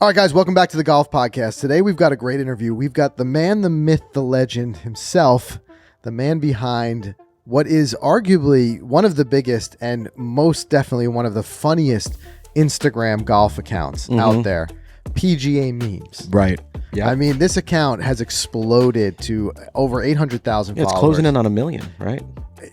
All right, guys, welcome back to the Golf Podcast. Today, we've got a great interview. We've got the man, the myth, the legend himself, the man behind what is arguably one of the biggest and most definitely one of the funniest Instagram golf accounts out there, PGA Memes. Right. Yeah. I mean, this account has exploded to over 800,000 followers. It's closing in on 1 million, right?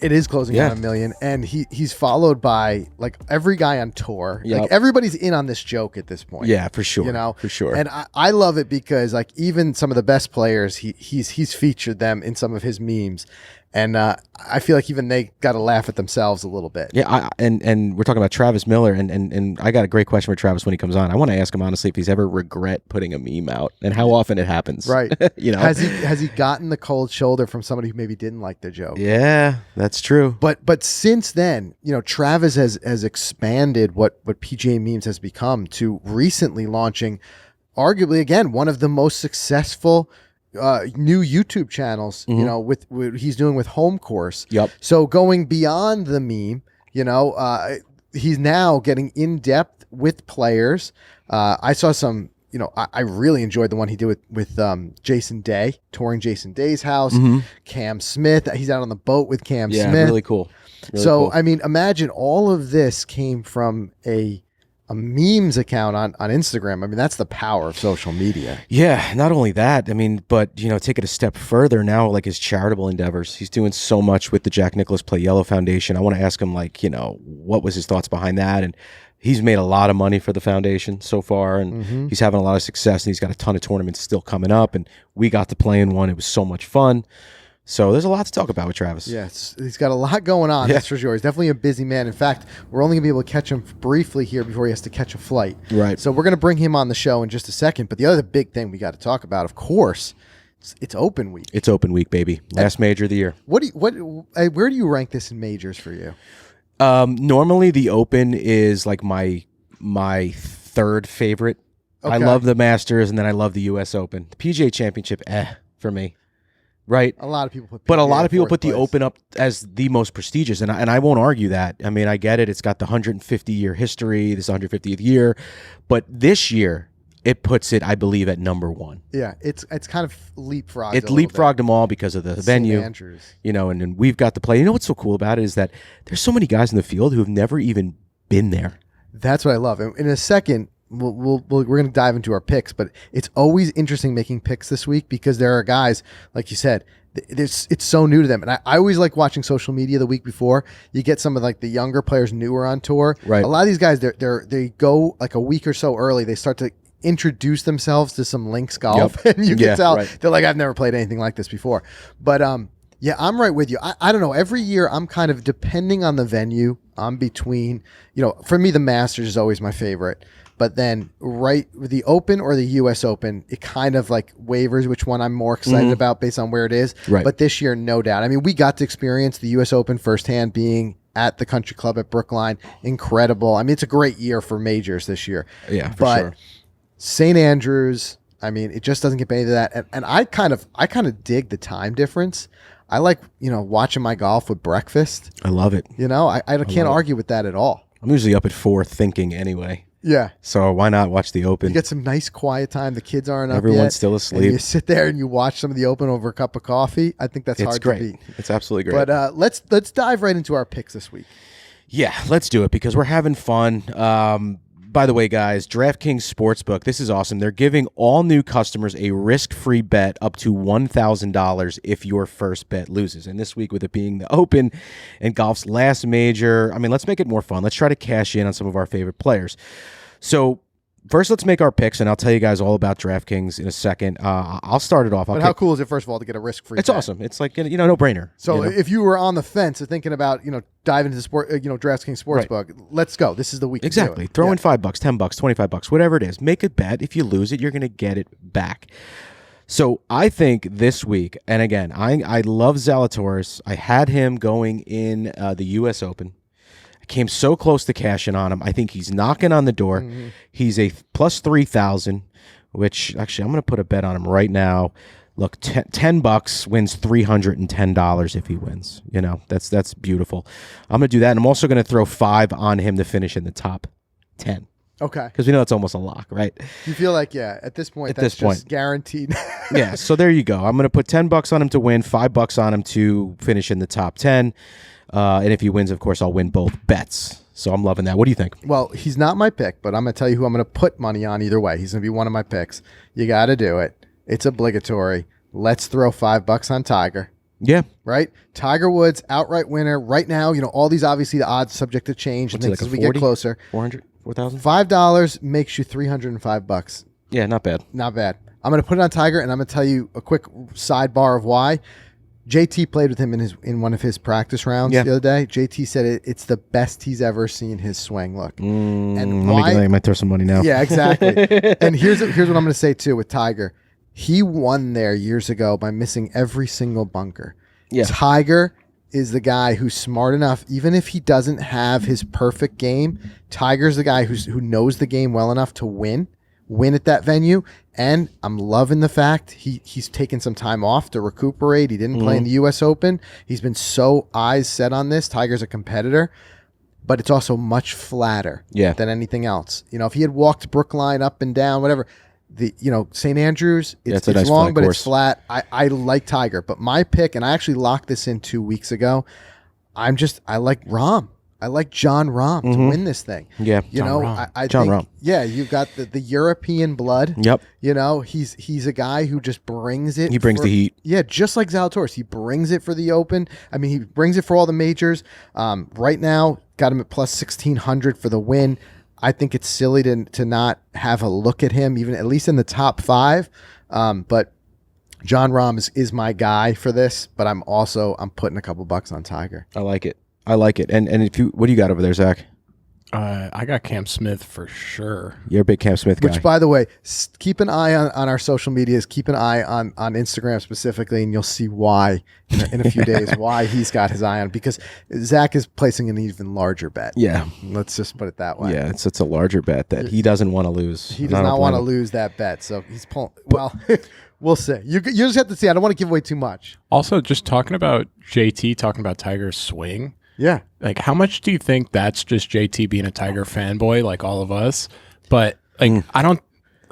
It is closing in on 1 million, and he's followed by like every guy on tour. Yep. Like everybody's in on this joke at this point. Yeah, for sure. You know, for sure. And I love it because like even some of the best players, he's featured them in some of his memes, and I feel like even they got to laugh at themselves a little bit. Yeah, and we're talking about Travis Miller, and I got a great question for Travis when he comes on. I want to ask him honestly if he's ever regret putting a meme out and how often it happens. Right. You know, has he gotten the cold shoulder from somebody who maybe didn't like the joke? Yeah, that's true. But since then, you know, Travis has expanded what PGA Memes has become to recently launching, arguably again one of the most successful new YouTube channels. You know, with what he's doing with Home Course. Yep. So going beyond the meme, you know, he's now getting in depth with players. I saw some. You know, I really enjoyed the one he did with Jason Day, touring Jason Day's house. Cam Smith, he's out on the boat with Cam Smith. Yeah, really cool. Really cool. I mean, imagine all of this came from a memes account on Instagram. I mean, that's the power of social media. Yeah, not only that, I mean, but, you know, take it a step further now, like his charitable endeavors. He's doing so much with the Jack Nicklaus Play Yellow Foundation. I want to ask him, like, you know, what was his thoughts behind that? And he's made a lot of money for the foundation so far, and he's having a lot of success, and he's got a ton of tournaments still coming up, and we got to play in one. It was so much fun. So there's a lot to talk about with Travis. Yes, he's got a lot going on, that's for sure. He's definitely a busy man. In fact, we're only going to be able to catch him briefly here before he has to catch a flight. Right. So we're going to bring him on the show in just a second. But the other big thing we got to talk about, of course, it's Open Week. It's Open Week, baby. Last major of the year. Where do you rank this in majors for you? Normally the Open is like my third favorite. Okay. I love the Masters, and then I love the U.S. Open. The PGA Championship, for me. Right. A lot of people put PGA, but a lot of people put place. the Open up as the most prestigious, and I won't argue that. I mean, I get it. It's got the 150-year history. This is 150th year. But this year, it puts it, I believe, at number one. Yeah, it's kind of leapfrogged. It leapfrogged them all because of the venue. Andrews. You know, and then we've got to play. You know what's so cool about it is that there's so many guys in the field who have never even been there. That's what I love. In a second, we're going to dive into our picks, but it's always interesting making picks this week because there are guys, like you said, it's so new to them. And I always like watching social media the week before. You get some of like the younger players newer on tour. Right. A lot of these guys, they go like a week or so early. They start to introduce themselves to some links golf, and you can tell they're like, I've never played anything like this before. But yeah, I'm right with you. I don't know. Every year, I'm kind of, depending on the venue, I'm between, you know, for me, the Masters is always my favorite. But then the Open or the U.S. Open, it kind of like wavers which one I'm more excited about based on where it is. Right. But this year, no doubt. I mean, we got to experience the U.S. Open firsthand, being at the Country Club at Brookline. Incredible. I mean, it's a great year for majors this year. Yeah, for sure. St. Andrews, I mean, it just doesn't get any of that. And I kind of dig the time difference. I like, you know, watching my golf with breakfast. I love it. You know, I can't argue with that at all. I'm usually up at 4 thinking anyway. Yeah. So why not watch the Open? You get some nice quiet time. The kids aren't up Everyone's yet, still asleep. And you sit there and you watch some of the Open over a cup of coffee. I think that's hard great. to beat. It's absolutely great. But let's dive right into our picks this week. Yeah, let's do it because we're having fun. By the way, guys, DraftKings Sportsbook, this is awesome. They're giving all new customers a risk-free bet up to $1,000 if your first bet loses. And this week, with it being the Open and golf's last major, I mean, let's make it more fun. Let's try to cash in on some of our favorite players. So first, let's make our picks, and I'll tell you guys all about DraftKings in a second. I'll start it off. But how cool is it, first of all, to get a risk-free bet? It's awesome. It's like, you know, no-brainer. So if you were on the fence of thinking about, you know, diving into DraftKings Sportsbook, let's go. This is the week. Exactly. Throw in $5, $10, $25, whatever it is. Make a bet. If you lose it, you're going to get it back. So I think this week, and again, I love Zalatoris. I had him going in the U.S. Open. Came so close to cashing on him. I think he's knocking on the door. He's a plus 3,000, which actually I'm going to put a bet on him right now. Look, $10 wins $310 if he wins. You know, that's beautiful. I'm going to do that. And I'm also going to throw 5 on him to finish in the top 10. Okay. Because we know it's almost a lock, right? You feel like, yeah, at this point, that's just guaranteed. Yeah, so there you go. I'm going to put $10 on him to win, $5 on him to finish in the top 10. And if he wins, of course, I'll win both bets. So I'm loving that. What do you think? Well, he's not my pick, but I'm going to tell you who I'm going to put money on either way. He's going to be one of my picks. You got to do it. It's obligatory. Let's throw $5 on Tiger. Yeah. Right? Tiger Woods, outright winner. Right now, all these, obviously, the odds subject to change. What's it, like as we get closer. 400? 4,000? $5 makes you $305. Yeah, not bad. Not bad. I'm going to put it on Tiger, and I'm going to tell you a quick sidebar of why. JT played with him in one of his practice rounds the other day. JT said it's the best he's ever seen his swing look. And why? I might throw some money now. Yeah, exactly. And here's what I'm going to say too with Tiger. He won there years ago by missing every single bunker. Yeah. Tiger is the guy who's smart enough, even if he doesn't have his perfect game. Tiger's the guy who knows the game well enough to win at that venue. And I'm loving the fact he's taken some time off to recuperate. He didn't play in the U.S. Open. He's been so eyes set on this. Tiger's a competitor, but it's also much flatter than anything else. If he had walked Brookline up and down, whatever, St. Andrews, it's nice long, but it's flat. I like Tiger, but my pick, and I actually locked this in 2 weeks ago, I like Rahm. I like Jon Rahm to win this thing. Yeah, I think Rahm. Yeah, you've got the European blood. Yep. He's a guy who just brings it. He brings the heat. Yeah, just like Zalatoris. He brings it for the Open. I mean, he brings it for all the majors. Right now, got him at plus 1,600 for the win. I think it's silly to not have a look at him, even at least in the top 5. But Jon Rahm is my guy for this. But I'm putting a couple bucks on Tiger. I like it. And what do you got over there, Zach? I got Cam Smith for sure. You're a big Cam Smith guy. Which, by the way, keep an eye on our social medias. Keep an eye on Instagram specifically, and you'll see why in a few days why he's got his eye on, because Zach is placing an even larger bet. Yeah, let's just put it that way. Yeah, it's a larger bet that he doesn't want to lose. He does not want to lose that bet, so he's pulling. Well, we'll see. You just have to see. I don't want to give away too much. Also, just talking about JT, talking about Tiger's swing. Yeah. Like, how much do you think that's just JT being a Tiger fanboy, like all of us? But like,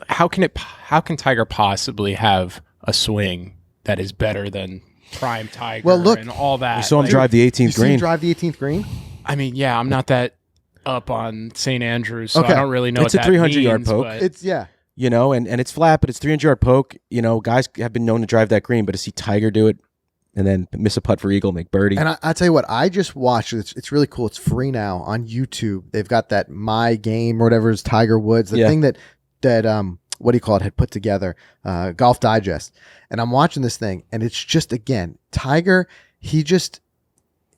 how can Tiger possibly have a swing that is better than prime Tiger and all that? You saw him drive the 18th green. Drive the 18th green? I mean, yeah, I'm not that up on St. Andrews, so I don't really know it's what a 300-yard poke. It's and it's flat, but it's 300-yard poke. Guys have been known to drive that green, but to see Tiger do it and then miss a putt for eagle, make birdie. And I tell you what, I just watched. It's really cool. It's free now on YouTube. They've got that My Game or whatever is Tiger Woods, the thing that what do you call it, had put together, Golf Digest. And I'm watching this thing, and it's just, again, Tiger, he just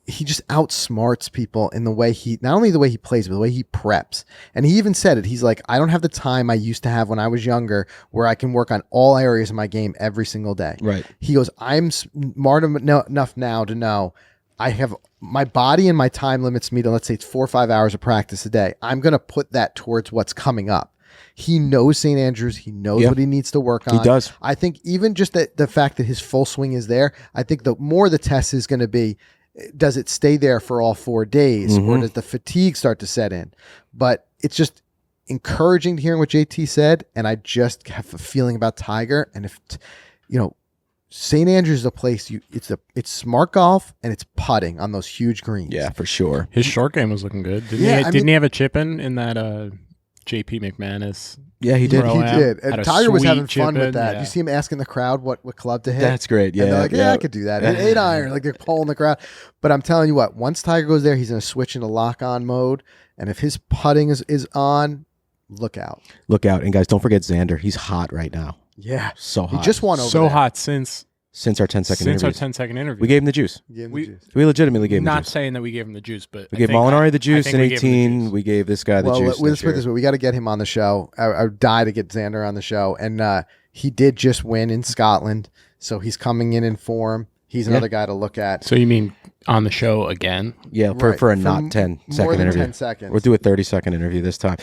outsmarts people in the way not only the way he plays, but the way he preps. And he even said it. He's like, I don't have the time I used to have when I was younger where I can work on all areas of my game every single day. Right. He goes, I'm smart enough now to know I have my body and my time limits me to, let's say it's 4 or 5 hours of practice a day. I'm going to put that towards what's coming up. He knows St. Andrews. He knows what he needs to work on. He does. I think even just the fact that his full swing is there, I think the more the test is going to be, does it stay there for all 4 days, or does the fatigue start to set in? But it's just encouraging to hear what JT said, and I just have a feeling about Tiger. And if St. Andrews is a place it's smart golf and it's putting on those huge greens. Yeah, for sure. His short game was looking good. Didn't he have a chip in that JP McManus? Yeah, he did. He did. And Tiger was having fun with that. Yeah. You see him asking the crowd what club to hit. That's great. Yeah, and they're like, yeah, I could do that. 8 iron, like they're polling the crowd. But I'm telling you what, once Tiger goes there, he's going to switch into lock-on mode. And if his putting is on, look out. Look out. And guys, don't forget Xander. He's hot right now. Yeah. So hot. He just won over so there. hot since our 10-second interview. Since our 10-second interview. We gave him the juice. We legitimately gave him the juice. Not saying that we gave him the juice, but we gave Molinari the juice in 18. We gave this guy the juice. Let's put it this way. We got to get him on the show. I would die to get Xander on the show. And he did just win in Scotland, so he's coming in form. He's another guy to look at. So you mean on the show again? Yeah, for a not 10-second interview. 10 seconds. We'll do a 30-second interview this time.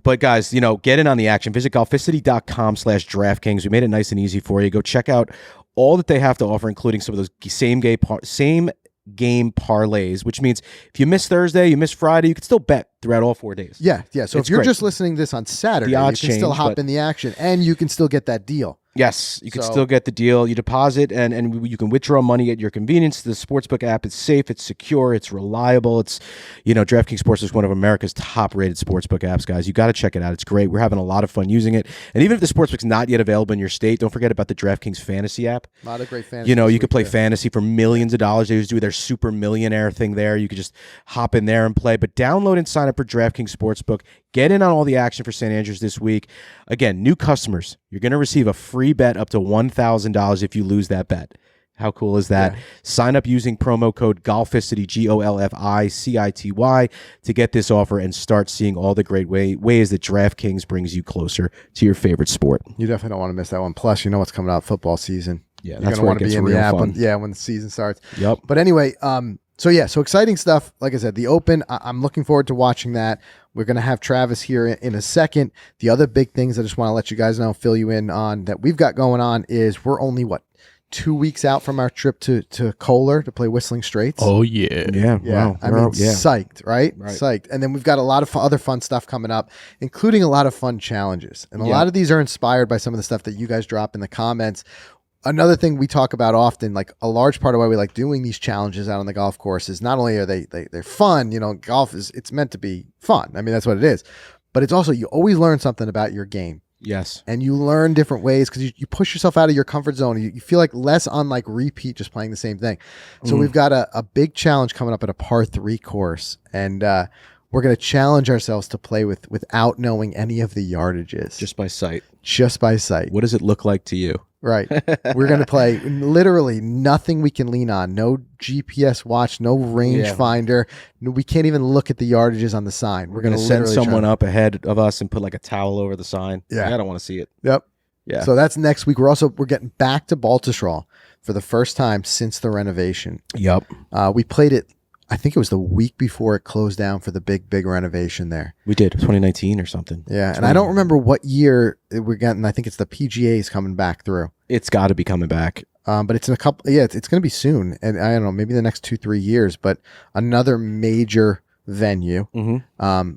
But guys, get in on the action. Visit golficity.com/DraftKings. We made it nice and easy for you. Go check out all that they have to offer, including some of those same game parlays, which means if you miss Thursday, you miss Friday, you can still bet throughout all 4 days. Yeah. So it's if you're great. just listening to this on Saturday, The you can odds still change, hop but- in the action, and you can still get that deal. Yes, you can So- still get the deal. You deposit and you can withdraw money at your convenience. The Sportsbook app is safe, it's secure, it's reliable. It's, DraftKings Sports is one of America's top-rated Sportsbook apps, guys. You got to check it out. It's great. We're having a lot of fun using it. And even if the Sportsbook's not yet available in your state, don't forget about the DraftKings Fantasy app. A lot of great fantasy. You could play fantasy for millions of dollars. They just do their super millionaire thing there. You could just hop in there and play. But download and sign up for DraftKings Sportsbook. Get in on all the action for St. Andrews this week. Again, new customers, you're going to receive a free bet up to $1,000 if you lose that bet. How cool is that? Yeah. Sign up using promo code Golficity, GOLFICITY, to get this offer and start seeing all the great ways that DraftKings brings you closer to your favorite sport. You definitely don't want to miss that one. Plus, you know what's coming out football season. Yeah, you're that's going to want to where it be in gets the app real fun. when the season starts. Yep. But anyway, so exciting stuff. Like I said, the Open, I'm looking forward to watching that. We're going to have Travis here in a second. The other big things I just want to let you guys know, fill you in on that we've got going on is we're only, 2 weeks out from our trip to Kohler to play Whistling Straits. Oh, yeah. Yeah. Wow. Psyched, right? Psyched. And then we've got a lot of other fun stuff coming up, including a lot of fun challenges. And a lot of these are inspired by some of the stuff that you guys drop in the comments. Another thing we talk about often, like a large part of why we like doing these challenges out on the golf course is not only are they're fun, golf it's meant to be fun. I mean, that's what it is. But it's also, you always learn something about your game. Yes. And you learn different ways because you push yourself out of your comfort zone. You feel like less on like repeat, just playing the same thing. So we've got a big challenge coming up at a par 3 course. And we're going to challenge ourselves to play without knowing any of the yardages. Just by sight. What does it look like to you? Right. We're going to play literally nothing we can lean on. No GPS watch, no rangefinder. No, we can't even look at the yardages on the sign. We're going to send someone up ahead of us and put like a towel over the sign. Yeah. I don't want to see it. Yep. Yeah. So that's next week. We're getting back to Baltusrol for the first time since the renovation. Yep. We played it, I think it was the week before it closed down for the big renovation there. We did 2019 or something. Yeah, and I don't remember what year we're getting. I think it's the PGA is coming back through. It's got to be coming back. But it's in a couple. Yeah, it's going to be soon, and I don't know, maybe the next 2-3 years. But another major venue. Mm-hmm.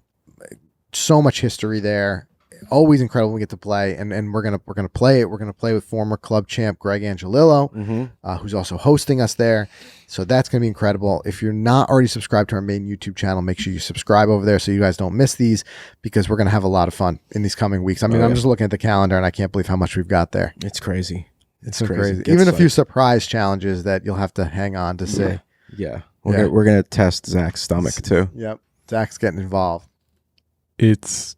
So much history there. Always incredible when we get to play, and we're gonna play it. We're gonna play with former club champ Greg Angelillo, who's also hosting us there. So that's gonna be incredible. If you're not already subscribed to our main YouTube channel, make sure you subscribe over there so you guys don't miss these, because we're gonna have a lot of fun in these coming weeks. I mean, I'm just looking at the calendar and I can't believe how much we've got there. It's crazy. It's crazy. Even a few surprise challenges that you'll have to hang on to see. Yeah. We're gonna test Zach's stomach too. Yep. Zach's getting involved. It's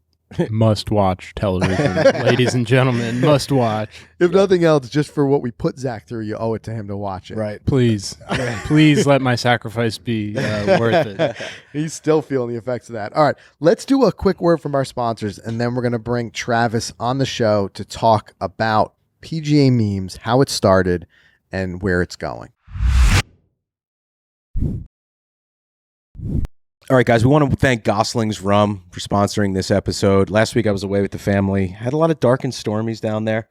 must-watch television. Ladies and gentlemen, must-watch. If nothing else, just for what we put Zach through, you owe it to him to watch it. Right. Please. Please let my sacrifice be worth it. He's still feeling the effects of that. All right. Let's do a quick word from our sponsors, and then we're going to bring Travis on the show to talk about PGA Memes, how it started, and where it's going. All right, guys, we want to thank Gosling's Rum for sponsoring this episode. Last week I was away with the family. Had a lot of dark and stormies down there.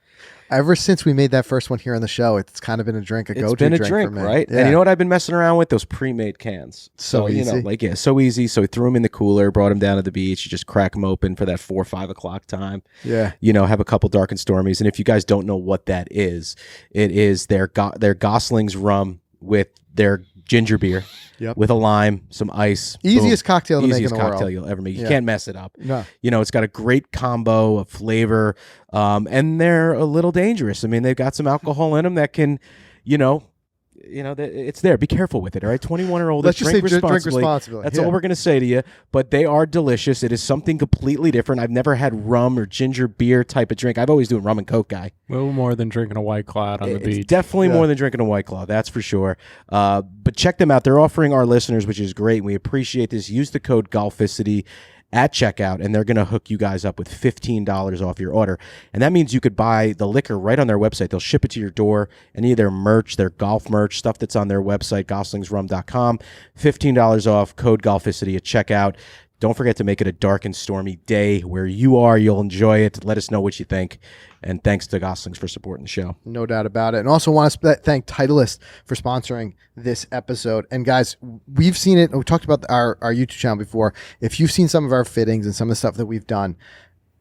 Ever since we made that first one here on the show, it's kind of been a drink, It's been a drink, for me. right? Yeah. And you know what I've been messing around with? Those pre-made cans. So easy. So easy. So we threw them in the cooler, brought them down to the beach. You just crack them open for that 4 or 5 o'clock time. Yeah. Have a couple dark and stormies. And if you guys don't know what that is, it is their Gosling's Rum with their ginger beer. Yep. With a lime, some ice. Easiest boom. cocktail to make in the Easiest world. cocktail you'll ever make. You Yeah. can't mess it up. No. It's got a great combo of flavor, and they're a little dangerous. I mean, they've got some alcohol in them that can, it's there. Be careful with it, all right? 21 or older, Let's just say drink responsibly. That's all we're going to say to you. But they are delicious. It is something completely different. I've never had rum or ginger beer type of drink. I've always been rum and Coke guy. A little more than drinking a White Claw out on the beach. It's definitely more than drinking a White Claw, that's for sure. But check them out. They're offering our listeners, which is great. We appreciate this. Use the code Golficity at checkout, and they're going to hook you guys up with $15 off your order. And that means you could buy the liquor right on their website. They'll ship it to your door. Any of their merch, their golf merch, stuff that's on their website, goslingsrum.com, $15 off, code Golficity at checkout. Don't forget to make it a dark and stormy day where you are. You'll enjoy it. Let us know what you think. And thanks to Goslings for supporting the show. No doubt about it. And also want to thank Titleist for sponsoring this episode. And guys, we've seen it. We talked about our YouTube channel before. If you've seen some of our fittings and some of the stuff that we've done,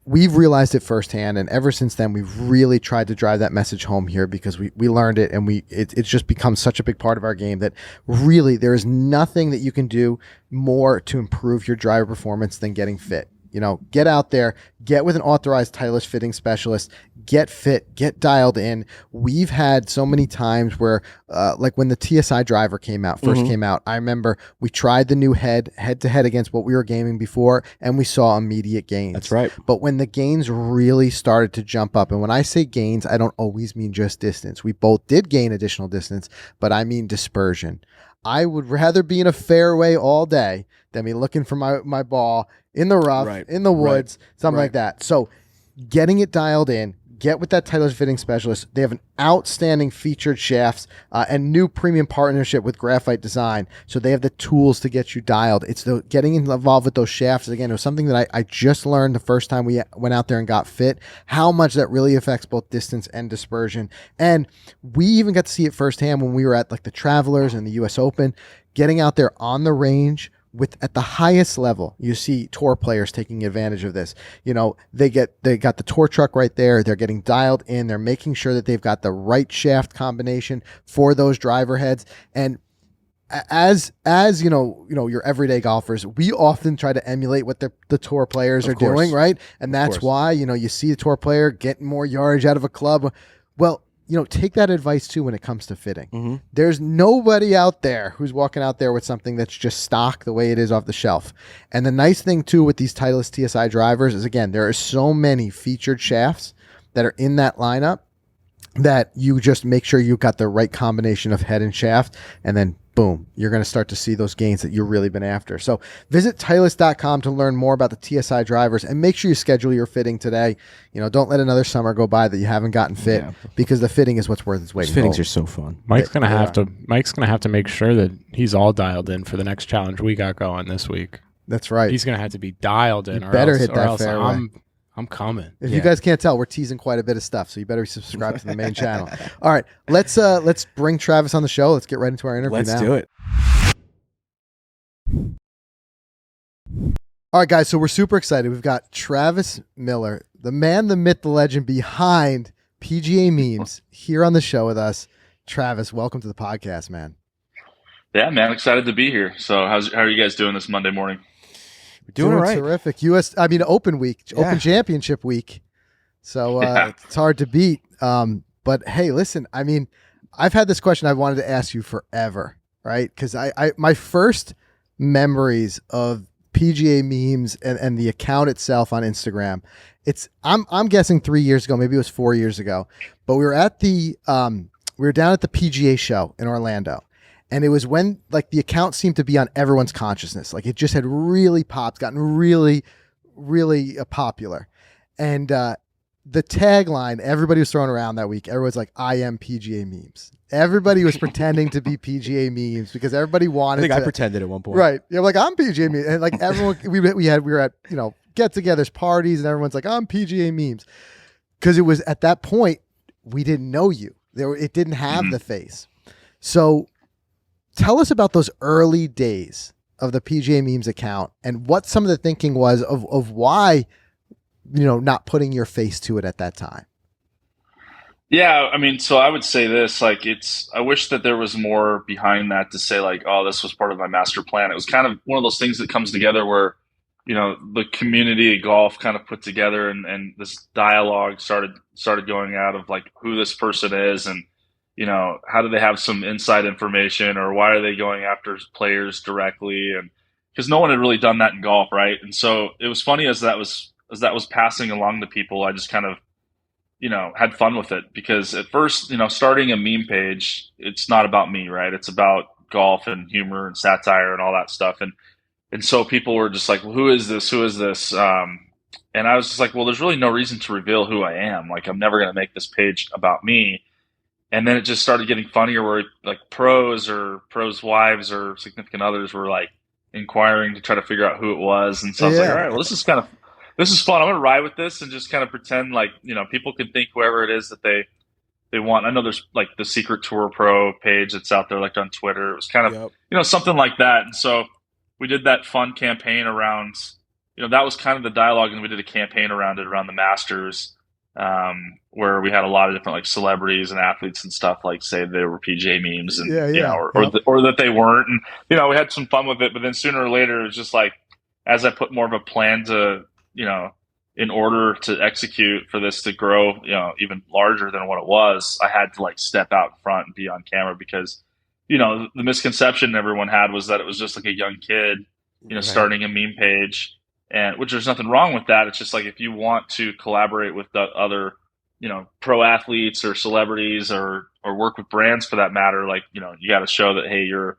we've realized it firsthand, and ever since then, we've really tried to drive that message home here because we learned it, and it's just become such a big part of our game that really there is nothing that you can do more to improve your driver performance than getting fit. You know, get out there, get with an authorized Titleist fitting specialist, get fit, get dialed in. We've had so many times where, like when the TSI driver first came out, I remember we tried the new head to head against what we were gaming before, and we saw immediate gains. That's right. But when the gains really started to jump up, and when I say gains, I don't always mean just distance. We both did gain additional distance, but I mean dispersion. I would rather be in a fairway all day than be looking for my ball in the rough, in the woods, something like that. So getting it dialed in, get with that Titleist fitting specialist. They have an outstanding featured shafts and new premium partnership with Graphite Design. So they have the tools to get you dialed. It's getting involved with those shafts. Again, it was something that I just learned the first time we went out there and got fit, how much that really affects both distance and dispersion. And we even got to see it firsthand when we were at like the Travelers and the US Open, getting out there on the range. At the highest level, you see tour players taking advantage of this. You know, they got the tour truck right there. They're getting dialed in. They're making sure that they've got the right shaft combination for those driver heads. And as you know, your everyday golfers, we often try to emulate what the tour players are doing, right? And that's why, you see the tour player getting more yardage out of a club. Well, take that advice too when it comes to fitting. There's nobody out there who's walking out there with something that's just stock the way it is off the shelf. And the nice thing too with these Titleist TSI drivers is, again, there are so many featured shafts that are in that lineup that you just make sure you've got the right combination of head and shaft, and then boom, you're going to start to see those gains that you've really been after. So visit Titleist.com to learn more about the TSI drivers, and make sure you schedule your fitting today. Don't let another summer go by that you haven't gotten fit, because the fitting is what's worth its weight in gold. Fittings are so fun. Mike's gonna have to make sure that he's all dialed in for the next challenge we got going this week. That's right. He's gonna have to be dialed in. You better hit that fairway. I'm coming. If you guys can't tell, we're teasing quite a bit of stuff, so you better subscribe to the main channel. All right, let's bring Travis on the show. Let's get right into our interview. Let's do it. All right, guys, so we're super excited. We've got Travis Miller, the man, the myth, the legend behind PGA Memes, here on the show with us. Travis, welcome to the podcast, man. Yeah, man, excited to be here. So how are you guys doing this Monday morning? We're doing all right. Terrific. Open week, Open Championship week. So it's hard to beat. But hey, listen, I've had this question I wanted to ask you forever, right? Because my first memories of PGA Memes and the account itself on Instagram, I'm guessing 3 years ago, maybe it was 4 years ago, but we were down at the PGA show in Orlando. And it was when the account seemed to be on everyone's consciousness. Like it just had really popped, gotten really, really popular. And the tagline everybody was throwing around that week, everyone's like, I am PGA Memes. Everybody was pretending to be PGA Memes because everybody wanted I pretended at one point. Right. Yeah, I'm PGA Memes. And everyone, we were at, get-togethers, parties, and everyone's like, I'm PGA Memes. Because it was at that point, we didn't know you. It didn't have the face. So tell us about those early days of the PGA Memes account and what some of the thinking was of why, not putting your face to it at that time. Yeah, so I would say this, I wish that there was more behind that to say oh, this was part of my master plan. It was kind of one of those things that comes together where, the community of golf kind of put together and this dialogue started going out of who this person is and, how do they have some inside information, or why are they going after players directly? And because no one had really done that in golf, right? And so it was funny as that was passing along to people, I just kind of, had fun with it, because at first, starting a meme page, it's not about me, right? It's about golf and humor and satire and all that stuff. And so people were just like, well, who is this? Who is this? And I was just like, well, there's really no reason to reveal who I am. I'm never going to make this page about me. And then it just started getting funnier where pros wives or significant others were like, inquiring to try to figure out who it was. And so I was like, all right, well, this is fun. I'm going to ride with this and just kind of pretend like, people can think whoever it is that they want. I know there's like the Secret Tour Pro page that's out there, like on Twitter. It was kind of, something like that. And so we did that fun campaign around, that was kind of the dialogue. And we did a campaign around it, around the Masters, where we had a lot of different like celebrities and athletes and stuff, like say they were PGA memes and, or that they weren't. And, we had some fun with it, but then sooner or later, it was just like, as I put more of a plan to, in order to execute for this to grow, even larger than what it was, I had to like step out in front and be on camera because, the misconception everyone had was that it was just like a young kid, starting a meme page, and which there's nothing wrong with that. It's just like, if you want to collaborate with the other, pro athletes or celebrities or work with brands for that matter, like, you got to show that, hey, you're,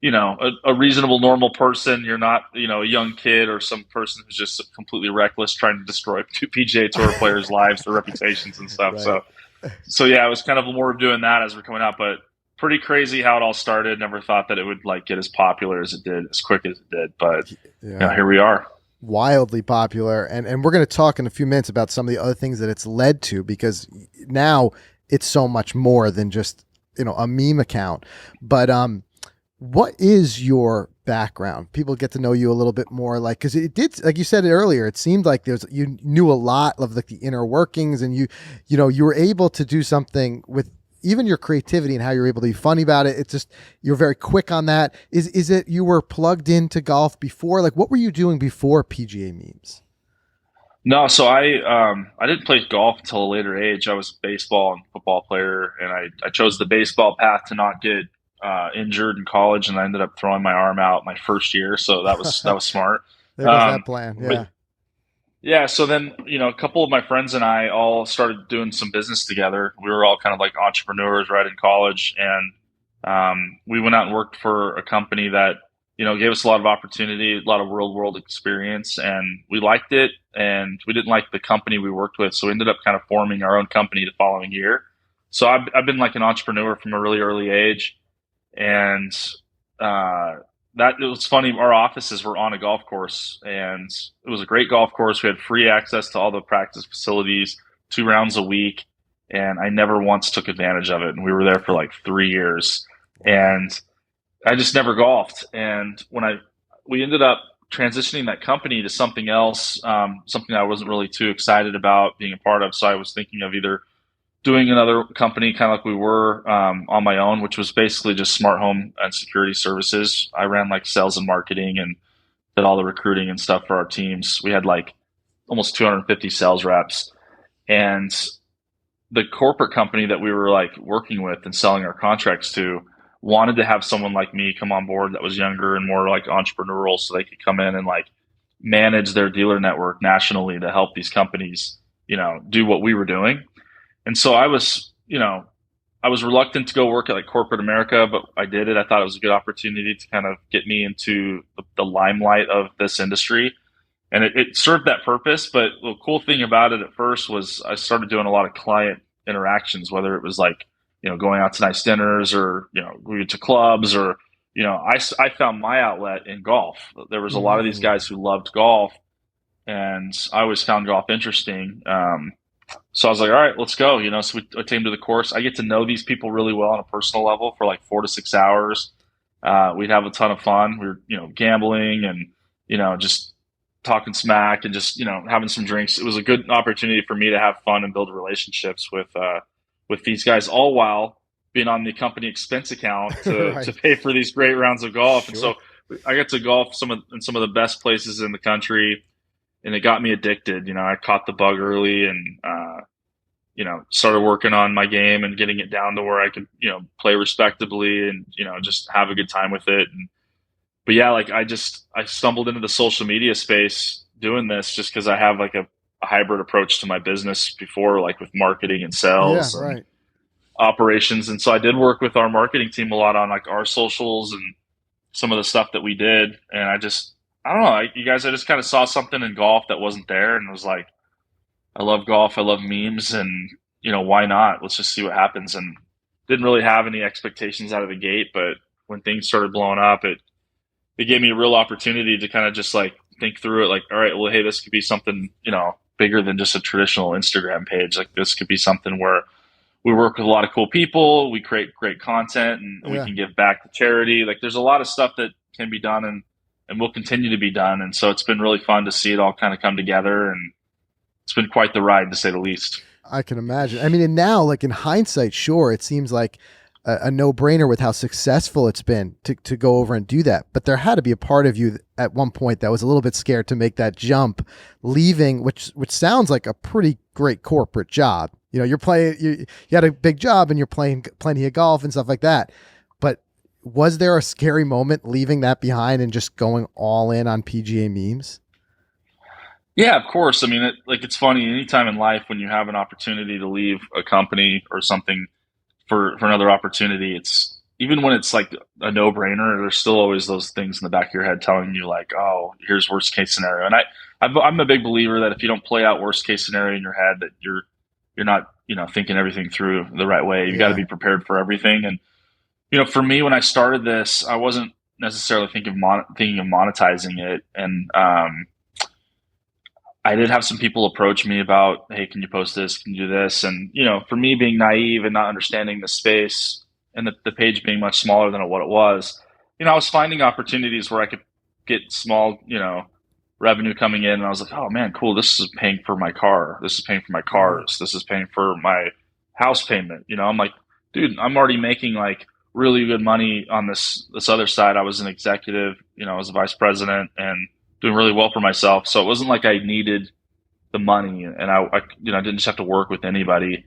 a reasonable, normal person. You're not, a young kid or some person who's just completely reckless trying to destroy two PGA Tour players' lives, their reputations and stuff. Right. So yeah, it was kind of more of doing that as we're coming out, but pretty crazy how it all started. Never thought that it would like get as popular as it did, as quick as it did, but here we are. Wildly popular. And we're going to talk in a few minutes about some of the other things that it's led to, because now it's so much more than just, a meme account. But, what is your background? People get to know you a little bit more, like, because it did, like you said it earlier, it seemed like you knew a lot of like the inner workings, and you were able to do something with even your creativity and how you're able to be funny about it. It's just, you're very quick on that. Is it you were plugged into golf before? Like, what were you doing before PGA Memes? No, so I didn't play golf until a later age. I was a baseball and football player, and I chose the baseball path to not get injured in college, and I ended up throwing my arm out my first year. So that was smart. There goes that plan. Yeah. So then, a couple of my friends and I all started doing some business together. We were all kind of like entrepreneurs right in college. And we went out and worked for a company that, gave us a lot of opportunity, a lot of real world experience, and we liked it. And we didn't like the company we worked with. So we ended up kind of forming our own company the following year. So I've been like an entrepreneur from a really early age. And that it was funny. Our offices were on a golf course, and it was a great golf course. We had free access to all the practice facilities, 2 rounds a week, and I never once took advantage of it. And we were there for like 3 years, and I just never golfed. And when we ended up transitioning that company to something else, something I wasn't really too excited about being a part of. So I was thinking of either doing another company kind of like we were on my own, which was basically just smart home and security services. I ran like sales and marketing and did all the recruiting and stuff for our teams. We had like almost 250 sales reps, and the corporate company that we were like working with and selling our contracts to wanted to have someone like me come on board that was younger and more like entrepreneurial, so they could come in and like manage their dealer network nationally to help these companies, do what we were doing. And so I was reluctant to go work at like corporate America, but I did it. I thought it was a good opportunity to kind of get me into the limelight of this industry. And it served that purpose. But the cool thing about it at first was I started doing a lot of client interactions, whether it was like, going out to nice dinners or, we went to clubs or, I found my outlet in golf. There was a lot of these guys who loved golf, and I always found golf interesting. So I was like, all right, let's go. So I came to the course. I get to know these people really well on a personal level for like 4 to 6 hours. We'd have a ton of fun. We were, gambling and, just talking smack and just, having some drinks. It was a good opportunity for me to have fun and build relationships with these guys, all while being on the company expense account to, right, to pay for these great rounds of golf. Sure. And so I got to golf in some of the best places in the country. And it got me addicted. I caught the bug early and, started working on my game and getting it down to where I could, play respectably and, just have a good time with it. But yeah, like I stumbled into the social media space doing this just because I have like a hybrid approach to my business before, like with marketing and sales and operations. And so I did work with our marketing team a lot on like our socials and some of the stuff that we did. And I don't know, you guys, I just kind of saw something in golf that wasn't there and was like, I love golf. I love memes, and why not? Let's just see what happens. And didn't really have any expectations out of the gate, but when things started blowing up, it it gave me a real opportunity to kind of just like think through it. Like, all right, well, hey, this could be something, bigger than just a traditional Instagram page. Like this could be something where we work with a lot of cool people, we create great content, and we can give back to charity. Like there's a lot of stuff that can be done and will continue to be done. And so it's been really fun to see it all kind of come together, and it's been quite the ride, to say the least. I can imagine. I mean, and now, like in hindsight, sure, it seems like a no-brainer with how successful it's been to go over and do that. But there had to be a part of you at one point that was a little bit scared to make that jump, leaving, which sounds like a pretty great corporate job. You're playing, you had a big job and you're playing plenty of golf and stuff like that. But was there a scary moment leaving that behind and just going all in on PGA Memes? Yeah, of course. I mean, it's funny. Anytime in life when you have an opportunity to leave a company or something for another opportunity, it's even when it's like a no-brainer, there's still always those things in the back of your head telling you like, oh, here's worst case scenario. And I'm a big believer that if you don't play out worst case scenario in your head, that you're not thinking everything through the right way. You got to be prepared for everything. And for me, when I started this, I wasn't necessarily thinking of monetizing it. And I did have some people approach me about, hey, can you post this? Can you do this? And, for me being naive and not understanding the space and the page being much smaller than what it was, I was finding opportunities where I could get small, revenue coming in. And I was like, oh man, cool. This is paying for my car. This is paying for my cars. This is paying for my house payment. I'm like, dude, I'm already making like really good money on this other side. I was an executive, I was a vice president and doing really well for myself. So it wasn't like I needed the money, and I didn't just have to work with anybody.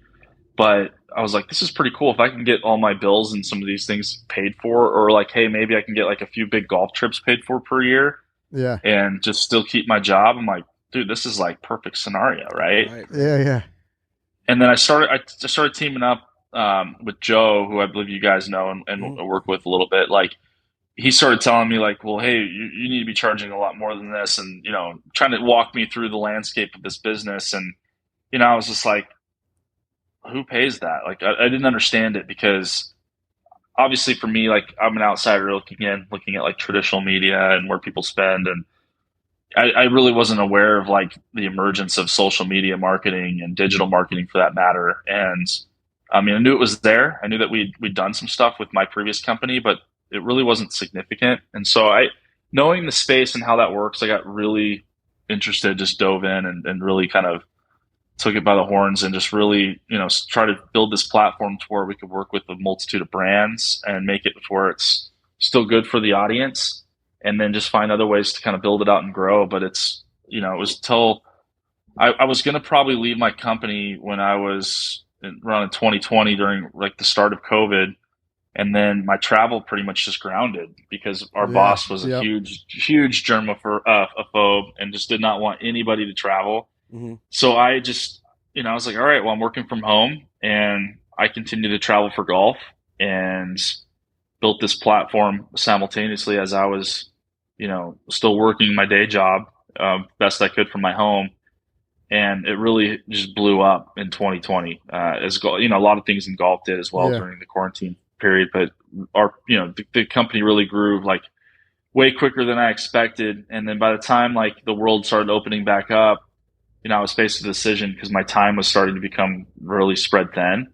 But I was like, this is pretty cool. If I can get all my bills and some of these things paid for, or like, hey, maybe I can get like a few big golf trips paid for per year, and just still keep my job. I'm like, dude, this is like perfect scenario, right? Yeah. And then I started teaming up with Joe, who I believe you guys know and work with a little bit. Like, he started telling me like, well, hey, you need to be charging a lot more than this, and trying to walk me through the landscape of this business. And I was just like, who pays that? Like, I didn't understand it, because obviously for me, like, I'm an outsider looking at like traditional media and where people spend, and I really wasn't aware of like the emergence of social media marketing and digital marketing for that matter. And I mean, I knew it was there. I knew that we'd done some stuff with my previous company, but it really wasn't significant. And so knowing the space and how that works, I got really interested, just dove in and really kind of took it by the horns and just really, try to build this platform to where we could work with a multitude of brands and make it to where it's still good for the audience, and then just find other ways to kind of build it out and grow. But it's, it was till I was going to probably leave my company when I was around in 2020 during like the start of COVID. And then my travel pretty much just grounded, because our boss was a huge germaphobe and just did not want anybody to travel. Mm-hmm. So I just, I was like, all right, well, I'm working from home, and I continue to travel for golf, and built this platform simultaneously as I was, still working my day job best I could from my home. And it really just blew up in 2020, as a lot of things in golf did as well during the quarantine period. But the company really grew like way quicker than I expected. And then by the time like the world started opening back up, I was faced with a decision, because my time was starting to become really spread thin.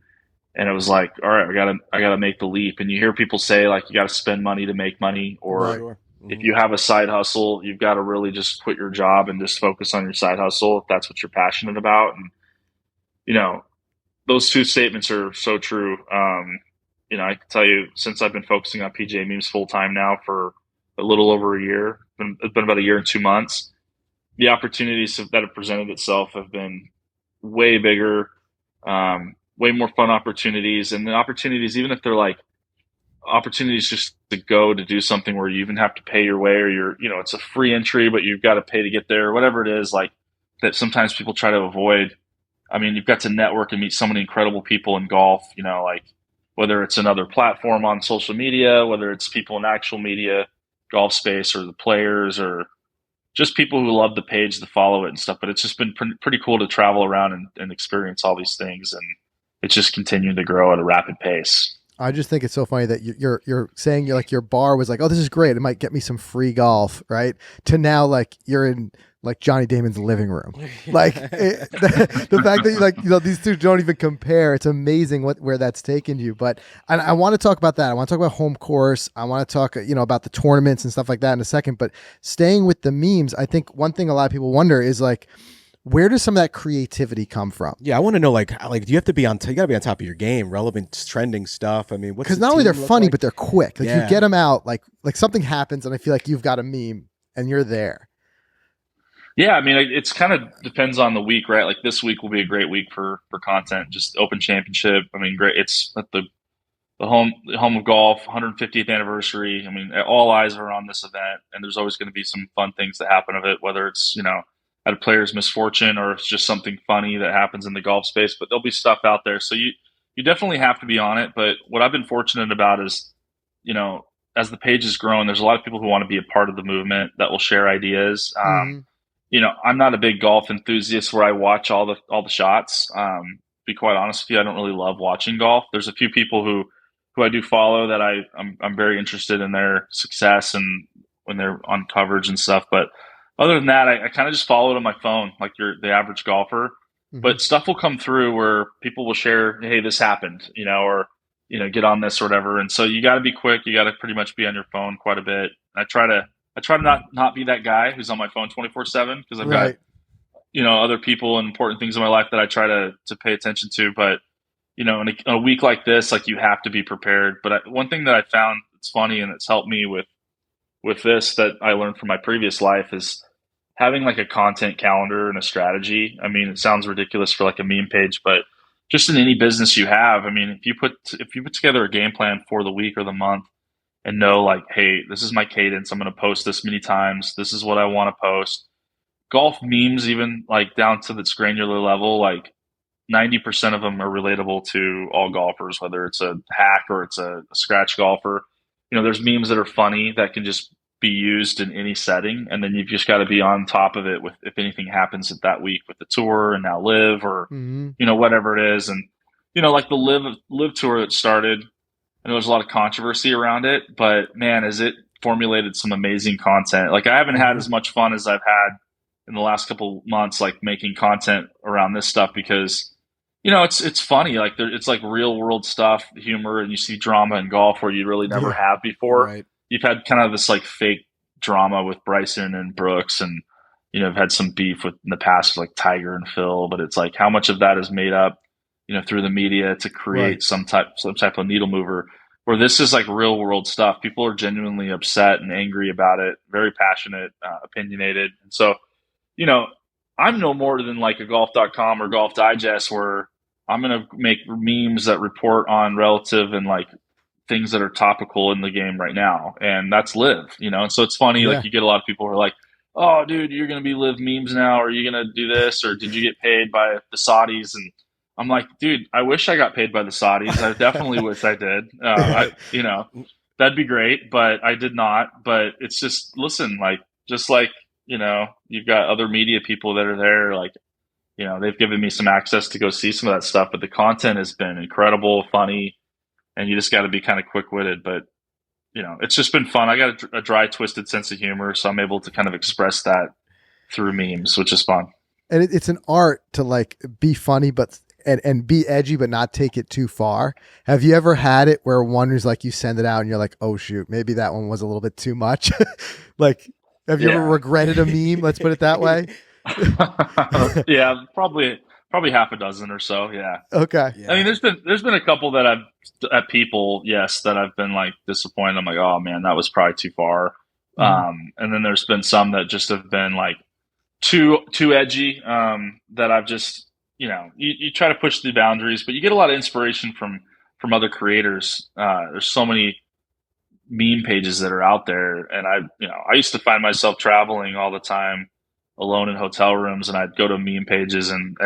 And it was like, all right, I gotta make the leap. And you hear people say like, you got to spend money to make money, or if you have a side hustle, you've got to really just quit your job and just focus on your side hustle if that's what you're passionate about. And those two statements are so true. I can tell you, since I've been focusing on PGA Memes full time now for a little over a year, it's been about a year and 2 months, the opportunities that have presented itself have been way bigger, way more fun opportunities. And the opportunities, even if they're like opportunities just to go to do something where you even have to pay your way, or it's a free entry, but you've got to pay to get there, whatever it is, like that sometimes people try to avoid. I mean, you've got to network and meet so many incredible people in golf, like whether it's another platform on social media, whether it's people in actual media, golf space, or the players, or just people who love the page to follow it and stuff. But it's just been pretty cool to travel around and experience all these things. And it's just continuing to grow at a rapid pace. I just think it's so funny that you're saying your bar was like, oh, this is great, it might get me some free golf, right? To now like you're in like Johnny Damon's living room, like the fact that these two don't even compare. It's amazing where that's taken you. But I want to talk about that. I want to talk about home course. I want to talk about the tournaments and stuff like that in a second. But staying with the memes, I think one thing a lot of people wonder is like, where does some of that creativity come from? Yeah, I want to know, like, do you have to be on? You got to be on top of your game, relevant, trending stuff. I mean, because not only they're funny, but they're quick. Like you get them out, like something happens, and I feel like you've got a meme, and you're there. Yeah, I mean, it's kind of depends on the week, right? Like this week will be a great week for content. Just Open Championship. I mean, great. It's at the home of golf, 150th anniversary. I mean, all eyes are on this event, and there's always going to be some fun things that happen of it, whether it's at a player's misfortune or it's just something funny that happens in the golf space. But there'll be stuff out there, so you definitely have to be on it. But what I've been fortunate about is, as the page has grown, there's a lot of people who want to be a part of the movement that will share ideas. I'm not a big golf enthusiast where I watch all the shots. Be quite honest with you, I don't really love watching golf. There's a few people who I do follow that I'm very interested in their success and when they're on coverage and stuff. But other than that, I kind of just follow it on my phone, like the average golfer. Mm-hmm. But stuff will come through where people will share, hey, this happened, or get on this or whatever. And so you got to be quick. You got to pretty much be on your phone quite a bit. I try to not be that guy who's on my phone 24/7 because I've got other people and important things in my life that I try to pay attention to. But in a week like this, like you have to be prepared. But one thing that I found that's funny and it's helped me with this that I learned from my previous life is having like a content calendar and a strategy. I mean, it sounds ridiculous for like a meme page, but just in any business you have, I mean, if you put together a game plan for the week or the month and know like, hey, this is my cadence, I'm going to post this many times, this is what I want to post. Golf memes, even like down to this granular level, like 90% of them are relatable to all golfers, whether it's a hack or it's a scratch golfer. There's memes that are funny that can just be used in any setting, and then you've just got to be on top of it with if anything happens at that week with the tour and now LIV or whatever it is. And like the LIV Tour that started, and there was a lot of controversy around it, but man, has it formulated some amazing content. Like I haven't had as much fun as I've had in the last couple months, like making content around this stuff because it's funny. Like it's like real world stuff, humor, and you see drama in golf where you really never have before. Right. You've had kind of this like fake drama with Bryson and Brooks, and I've had some beef in the past with like Tiger and Phil, but it's like how much of that is made up, through the media to create some type of needle mover. Where this is like real world stuff. People are genuinely upset and angry about it, very passionate, opinionated, and so I'm no more than like a golf.com or Golf Digest where I'm going to make memes that report on relative and like things that are topical in the game right now. And that's LIV, and so it's funny, like you get a lot of people who are like, oh dude, you're going to be LIV memes now, or are you going to do this, or did you get paid by the Saudis? And I'm like, dude, I wish I got paid by the Saudis. I definitely wish I did. That'd be great, but I did not. But it's just, listen, like, just like, you've got other media people that are there, like, they've given me some access to go see some of that stuff, but the content has been incredible, funny, and you just got to be kind of quick-witted. But, it's just been fun. I got a dry, twisted sense of humor, so I'm able to kind of express that through memes, which is fun. And it's an art to like be funny, but and be edgy, but not take it too far. Have you ever had it where one is like, you send it out and you're like, oh shoot, maybe that one was a little bit too much? Like, have you ever regretted a meme? Let's put it that way. Yeah, probably half a dozen or so. Yeah. Okay. Yeah. I mean, there's been a couple that that I've been like disappointed. I'm like, oh man, that was probably too far. And then there's been some that just have been like too edgy. That I've just, you try to push the boundaries, but you get a lot of inspiration from other creators. There's so many meme pages that are out there, and I used to find myself traveling all the time alone in hotel rooms, and I'd go to meme pages and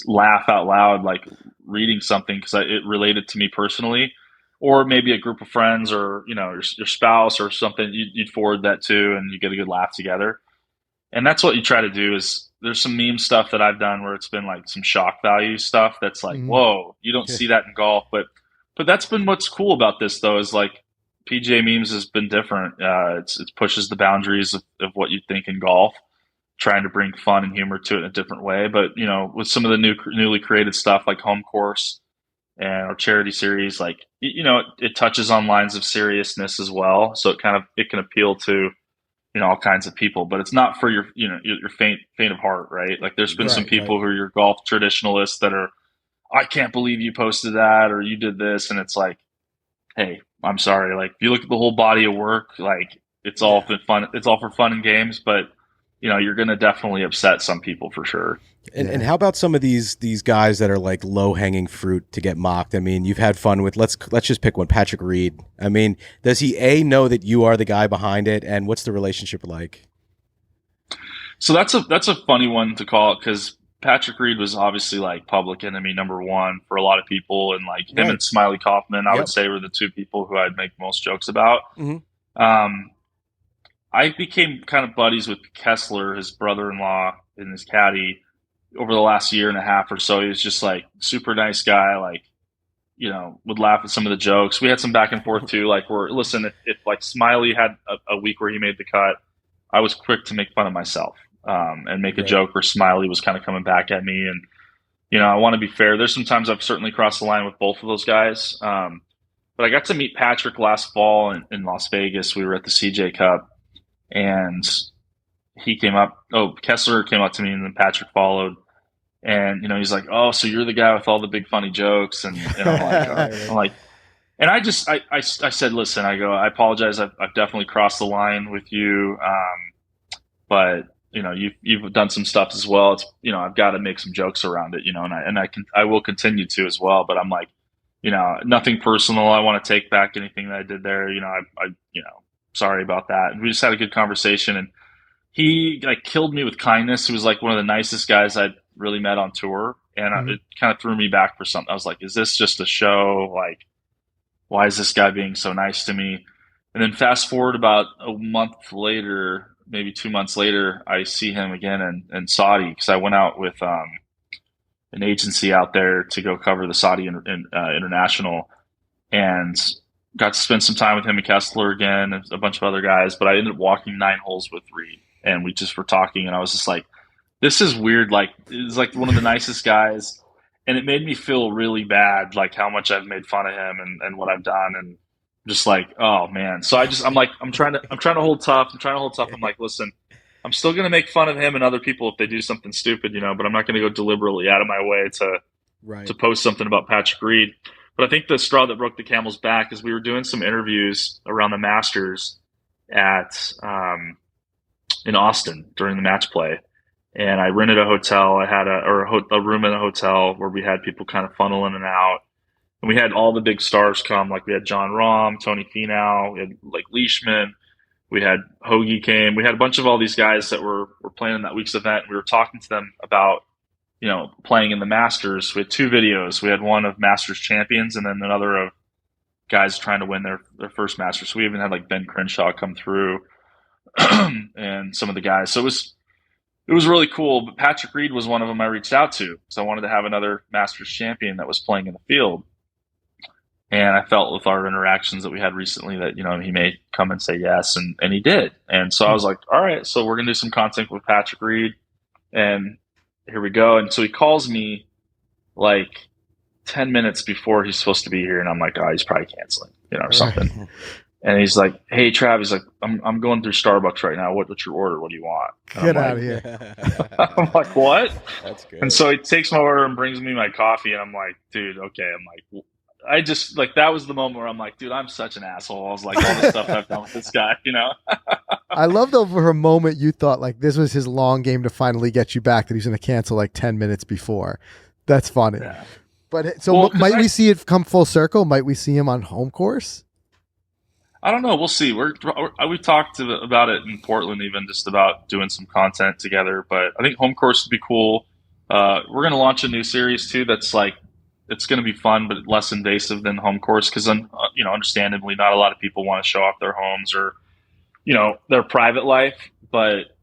laugh out loud, like reading something because it related to me personally, or maybe a group of friends or your spouse or something. You'd forward that to, and you get a good laugh together. And that's what you try to do. Is there's some meme stuff that I've done where it's been like some shock value stuff that's like, whoa, you don't see that in golf, but But that's been what's cool about this, though, is like PGA Memes has been different. It pushes the boundaries of what you think in golf, trying to bring fun and humor to it in a different way. But with some of the newly created stuff like Home Course and our charity series, like it touches on lines of seriousness as well. So it can appeal to all kinds of people, but it's not for your faint of heart, right? Like there's been some people who are your golf traditionalists that are, I can't believe you posted that or you did this, and it's like, hey, I'm sorry. Like if you look at the whole body of work, like it's all for fun. It's all for fun and games, but you're going to definitely upset some people for sure. And how about some of these guys that are like low hanging fruit to get mocked? I mean, you've had fun with, let's just pick one, Patrick Reed. I mean, does he know that you are the guy behind it, and what's the relationship like? So that's a funny one to call it, because Patrick Reed was obviously like public enemy number one for a lot of people, and like him and Smiley Kaufman, I would say, were the two people who I'd make most jokes about. Mm-hmm. I became kind of buddies with Kessler, his brother-in-law, and his caddy over the last year and a half or so. He was just like super nice guy, like, would laugh at some of the jokes. We had some back and forth too. Like if like Smiley had a week where he made the cut, I was quick to make fun of myself and make a joke where Smiley was kind of coming back at me. And, I want to be fair. There's some times I've certainly crossed the line with both of those guys. But I got to meet Patrick last fall in Las Vegas. We were at the CJ Cup. And Kessler came up to me, and then Patrick followed. And, he's like, oh, so you're the guy with all the big funny jokes. And I'm like, and I said, listen, I apologize. I've definitely crossed the line with you. But, you've done some stuff as well. It's, I've got to make some jokes around it, and I will continue to as well. But I'm like, nothing personal. I want to take back anything that I did there. Sorry about that. And we just had a good conversation, and he like killed me with kindness. He was like one of the nicest guys I'd really met on tour. And it kind of threw me back for something. I was like, is this just a show? Like, why is this guy being so nice to me? And then fast forward about a month later, maybe 2 months later, I see him again in Saudi, because I went out with an agency out there to go cover the Saudi International, and got to spend some time with him and Kessler again, and a bunch of other guys. But I ended up walking 9 holes with Reed, and we just were talking, and I was just like, this is weird. Like, it's like one of the nicest guys. And it made me feel really bad, like how much I've made fun of him and what I've done. And just like, oh man. So I'm trying to hold tough. I'm like, listen, I'm still going to make fun of him and other people if they do something stupid, but I'm not going to go deliberately out of my way to post something about Patrick Reed. But I think the straw that broke the camel's back is we were doing some interviews around the Masters in Austin during the match play. And I rented a hotel. I had a room in a hotel where we had people kind of funnel in and out. And we had all the big stars come. Like we had John Rahm, Tony Finau, we had like Leishman. We had Hoagie came. We had a bunch of all these guys that were playing in that week's event. We were talking to them about, playing in the Masters. We had 2 videos. We had one of Masters champions, and then another of guys trying to win their first Masters. So we even had like Ben Crenshaw come through and some of the guys. So it was really cool. But Patrick Reed was one of them I reached out to, because I wanted to have another Masters champion that was playing in the field. And I felt with our interactions that we had recently that, he may come and say yes, and he did. And so I was like, all right, so we're going to do some content with Patrick Reed, and here we go. And so he calls me like 10 minutes before he's supposed to be here, and I'm like, oh, he's probably canceling, or something. And he's like, hey, Trav, he's like, I'm going through Starbucks right now. What's your order? What do you want? And Get out of here. I'm like, what? That's good. And so he takes my order and brings me my coffee, and I'm like, dude, okay. I'm like, I just like, that was the moment where I'm like, dude, I'm such an asshole. I was like, all the stuff I've done with this guy, I love though, for a moment you thought like this was his long game to finally get you back, that he's going to cancel like 10 minutes before. That's funny. Yeah. But so might we see it come full circle? Might we see him on home course? I don't know. We'll see. We've talked about it in Portland, even just about doing some content together. But I think home course would be cool. We're going to launch a new series too. That's like, it's going to be fun, but less invasive than home course. Because understandably, not a lot of people want to show off their homes or their private life. But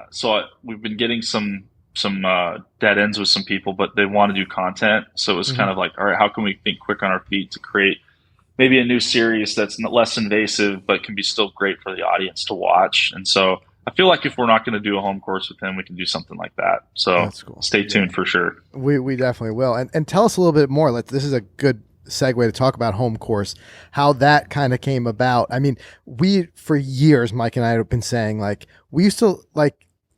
so we've been getting some dead ends with some people, but they want to do content. So it was kind of like, all right, how can we think quick on our feet to create maybe a new series that's less invasive, but can be still great for the audience to watch. And so I feel like if we're not going to do a home course with him, we can do something like that. So that's cool. Stay tuned for sure. We definitely will. And tell us a little bit more. This is a good segue to talk about home course, how that kind of came about. I mean, for years, Mike and I have been saying, like, we used to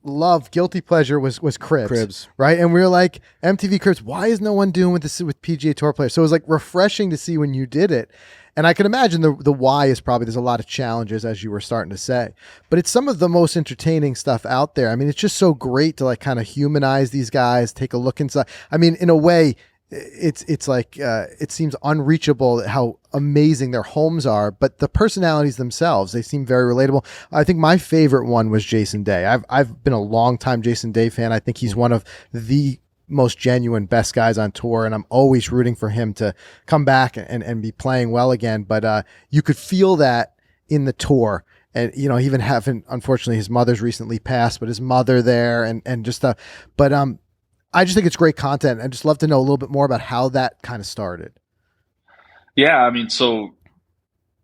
love guilty pleasure was cribs, right? And we were like, MTV cribs, why is no one doing with PGA Tour players? So it was like refreshing to see when you did it. And I can imagine the why is probably there's a lot of challenges, as you were starting to say, but it's some of the most entertaining stuff out there. I mean, it's just so great to kind of humanize these guys, take a look inside. I mean, in a way, it's like it seems unreachable how amazing their homes are, but the personalities themselves, they seem very relatable. I think my favorite one was Jason Day. I've been a long time Jason Day fan. I think he's one of the most genuine, best guys on tour, and I'm always rooting for him to come back and be playing well again. But you could feel that in the tour. And, even unfortunately, his mother's recently passed, but his mother there and just I just think it's great content. I'd just love to know a little bit more about how that kind of started. Yeah, I mean, so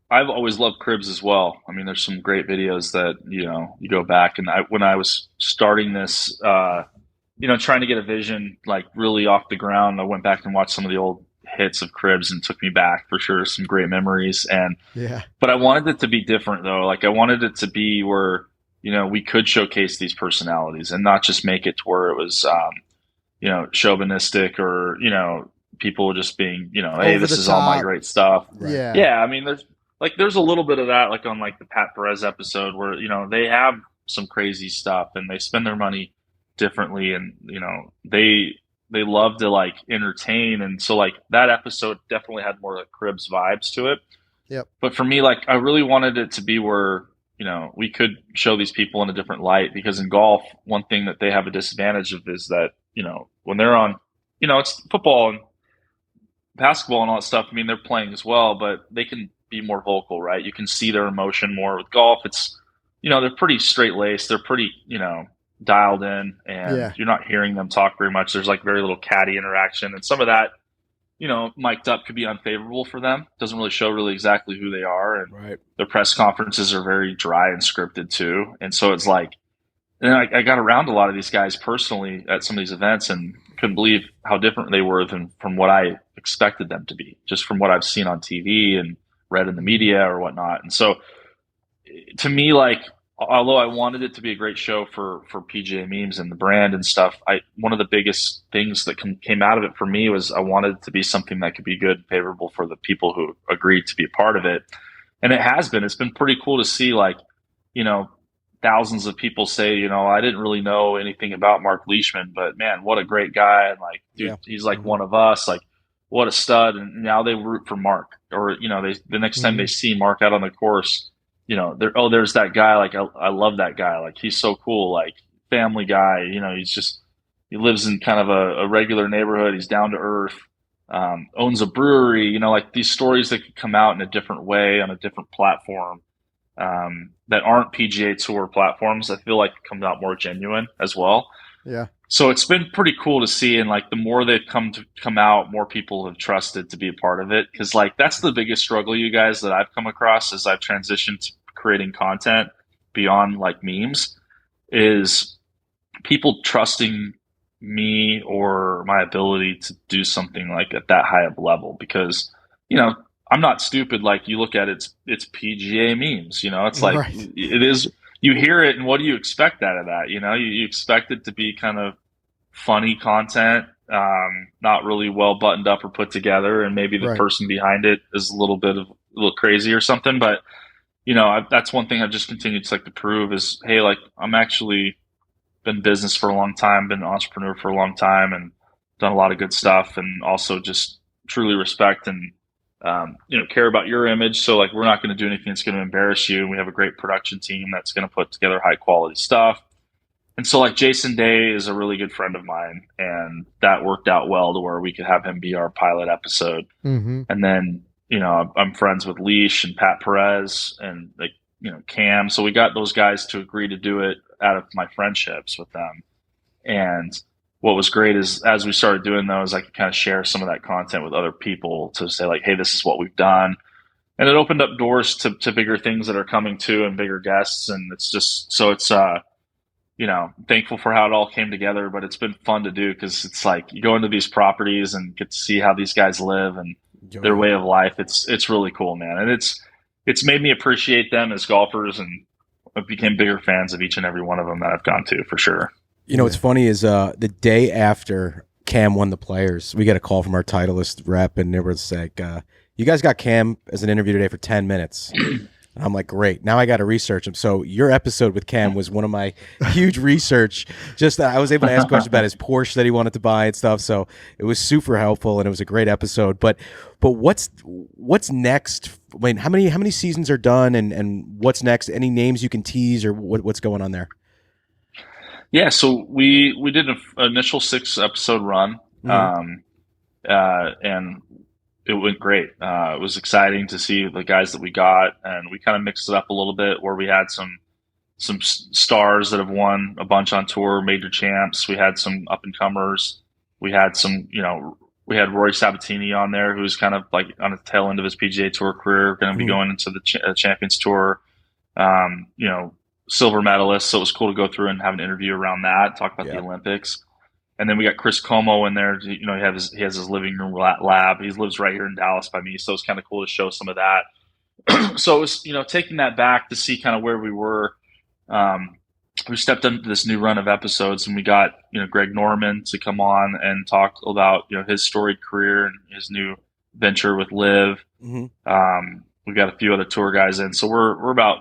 I've always loved cribs as well. I mean, there's some great videos that, you go back, and when I was starting this, trying to get a vision really off the ground, I went back and watched some of the old hits of cribs and took me back for sure. Some great memories. But I wanted it to be different though. I wanted it to be where, we could showcase these personalities and not just make it to where it was, chauvinistic or, people just being, hey, this is all my great stuff. Right. Yeah. Yeah. I mean, there's a little bit of that, on the Pat Perez episode where, they have some crazy stuff and they spend their money differently. And, they love to entertain. And so that episode definitely had more cribs vibes to it. Yep. But for me, I really wanted it to be where, we could show these people in a different light, because in golf, one thing that they have a disadvantage of is that, when they're on, it's football and basketball and all that stuff. I mean, they're playing as well, but they can be more vocal, right? You can see their emotion more. With golf, it's, they're pretty straight laced. They're pretty, dialed in, and you're not hearing them talk very much. There's very little caddy interaction, and some of that, mic'd up could be unfavorable for them. Doesn't really show exactly who they are. And their press conferences are very dry and scripted too. And so it's and I got around a lot of these guys personally at some of these events and couldn't believe how different they were from what I expected them to be, just from what I've seen on TV and read in the media or whatnot. And so to me, although I wanted it to be a great show for PGA Memes and the brand and stuff, one of the biggest things that came out of it for me was I wanted it to be something that could be good and favorable for the people who agreed to be a part of it. And it has been. It's been pretty cool to see, thousands of people say, I didn't really know anything about Mark Leishman, but man, what a great guy. And dude, he's one of us, what a stud. And now they root for Mark, or, the next time they see Mark out on the course, there's that guy. I love that guy. He's so cool. Family guy, he lives in kind of a regular neighborhood. He's down to earth, owns a brewery, these stories that could come out in a different way on a different platform. That aren't PGA Tour platforms, I feel come out more genuine as well. Yeah. So it's been pretty cool to see, and the more they've come out, more people have trusted to be a part of it. Because that's the biggest struggle, you guys, that I've come across as I've transitioned to creating content beyond memes, is people trusting me or my ability to do something at that high of a level. Because I'm not stupid. You look at it, it's PGA Memes, it's it is, you hear it and what do you expect out of that? You expect it to be kind of funny content, not really well buttoned up or put together. And maybe the person behind it is a little crazy or something. But, that's one thing I've just continued to prove is, hey, I'm actually been in business for a long time, been an entrepreneur for a long time, and done a lot of good stuff, and also just truly respect and, care about your image. So we're not going to do anything that's going to embarrass you. And we have a great production team that's going to put together high quality stuff. And so Jason Day is a really good friend of mine, and that worked out well to where we could have him be our pilot episode. Mm-hmm. And then, I'm friends with Leash and Pat Perez and Cam. So we got those guys to agree to do it out of my friendships with them. And what was great is as we started doing those, I could kind of share some of that content with other people to say like, hey, this is what we've done. And it opened up doors to bigger things that are coming too and bigger guests. And it's just, so it's, thankful for how it all came together, but it's been fun to do because it's like you go into these properties and get to see how these guys live and their way of life. It's really cool, man. And it's made me appreciate them as golfers, and I became bigger fans of each and every one of them that I've gone to, for sure. What's funny is the day after Cam won the Players, we got a call from our Titleist rep, and it was like, you guys got Cam as an interview today for 10 minutes. And I'm like, great. Now I got to research him. So your episode with Cam was one of my huge research. Just that I was able to ask questions about his Porsche that he wanted to buy and stuff. So it was super helpful, and it was a great episode. But what's next? I mean, how many seasons are done, and what's next? Any names you can tease, or what's going on there? Yeah, so we did an initial 6-episode run, and it went great. It was exciting to see the guys that we got, and we kind of mixed it up a little bit where we had some stars that have won a bunch on tour, major champs. We had some up and comers. We had some, we had Rory Sabatini on there, who's kind of like on the tail end of his PGA Tour career, going to be going into the Champions Tour. Silver medalist. So it was cool to go through and have an interview around that, talk about the Olympics. And then we got Chris Como in there. He has his living room lab. He lives right here in Dallas by me, so it's kind of cool to show some of that. So it was, taking that back to see kind of where we were. We stepped into this new run of episodes, and we got Greg Norman to come on and talk about his storied career and his new venture with LIV. We got a few other tour guys in, so we're about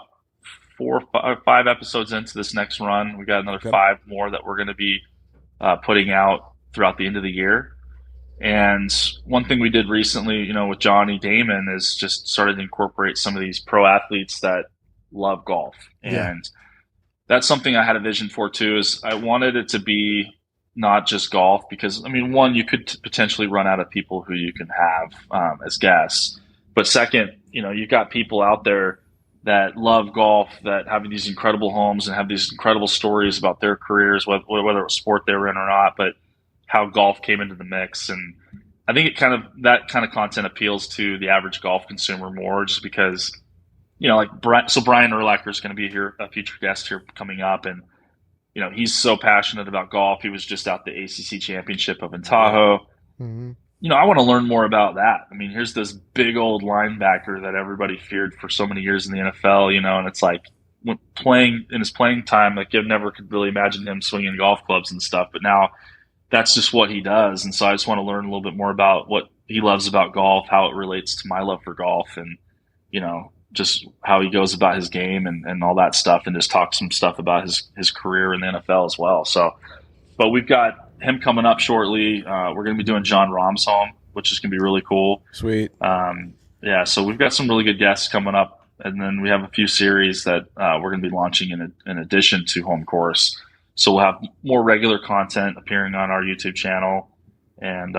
4 or 5 episodes into this next run. We got another 5 more that we're going to be putting out throughout the end of the year. And one thing we did recently, with Johnny Damon, is just started to incorporate some of these pro athletes that love golf. And that's something I had a vision for too, is I wanted it to be not just golf, because one, you could potentially run out of people who you can have as guests. But second, you've got people out there that love golf, that have these incredible homes and have these incredible stories about their careers, whether it was sport they were in or not, but how golf came into the mix. And I think that kind of content appeals to the average golf consumer more, just because, Brian Urlacher is going to be here, a future guest here coming up. And, he's so passionate about golf. He was just out the ACC championship up in Tahoe. I want to learn more about that. Here's this big old linebacker that everybody feared for so many years in the NFL, and it's like, when playing in his playing time, like you never could really imagine him swinging golf clubs and stuff, but now that's just what he does. And so I just want to learn a little bit more about what he loves about golf, how it relates to my love for golf, and, just how he goes about his game and all that stuff, and just talk some stuff about his career in the NFL as well. So, but we've got him coming up shortly. We're going to be doing John Romsholm, which is going to be really cool. Sweet. So we've got some really good guests coming up, and then we have a few series that we're going to be launching in addition to Home Course. So we'll have more regular content appearing on our YouTube channel, and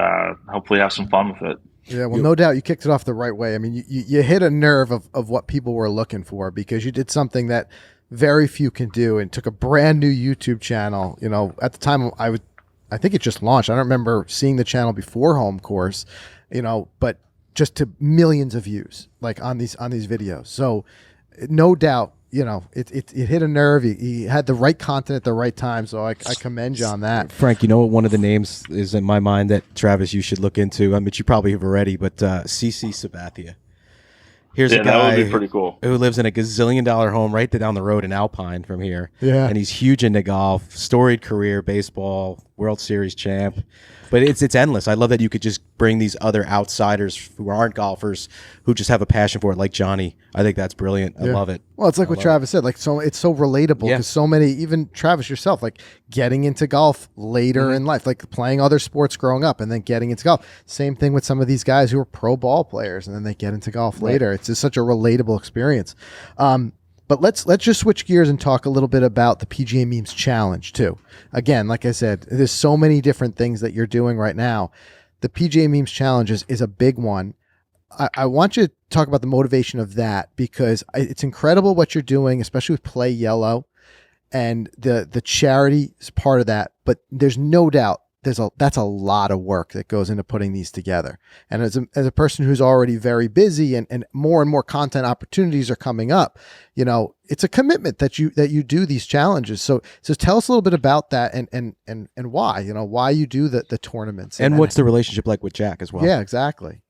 hopefully have some fun with it. Yeah, well, no doubt you kicked it off the right way. You hit a nerve of what people were looking for, because you did something that very few can do, and took a brand new YouTube channel. At the time I think it just launched. I don't remember seeing the channel before Home Course, but just to millions of views, like on these videos. So no doubt, it hit a nerve. He had the right content at the right time. So I commend you on that. Frank, one of the names is in my mind that, Travis, you should look into. You probably have already, but CC Sabathia. Here's a guy that would be pretty cool, who lives in a gazillion-dollar home right down the road in Alpine from here. Yeah. And he's huge into golf, storied career, baseball, World Series champ. But it's endless. I love that you could just bring these other outsiders who aren't golfers, who just have a passion for it, like Johnny. I think that's brilliant. I love it. Well, it's like what Travis said. Like, so it's so relatable, because so many, even Travis yourself, like getting into golf later in life, like playing other sports growing up and then getting into golf. Same thing with some of these guys who are pro ball players and then they get into golf later. It's just such a relatable experience. But let's just switch gears and talk a little bit about the PGA Memes Challenge too. Again, like I said, there's so many different things that you're doing right now. The PGA Memes Challenge is a big one. I want you to talk about the motivation of that, because it's incredible what you're doing, especially with Play Yellow. and the charity is part of that. But there's no doubt that's a lot of work that goes into putting these together. And as a person who's already very busy and more content opportunities are coming up, you know, it's a commitment that you do these challenges. So tell us a little bit about that and why, you know, why you do the tournaments. And what's the relationship like with Jack as well? Yeah, exactly.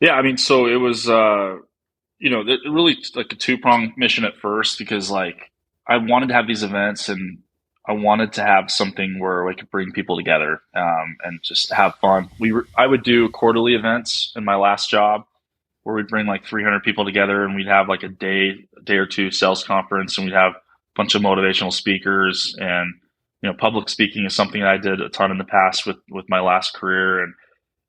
Yeah, I mean, so it was, you know, really like a two-pronged mission at first, because like I wanted to have these events and I wanted to have something where we could bring people together and just have fun. I would do quarterly events in my last job where we'd bring like 300 people together, and we'd have like a day or two sales conference, and we'd have a bunch of motivational speakers. And, you know, public speaking is something that I did a ton in the past with my last career. And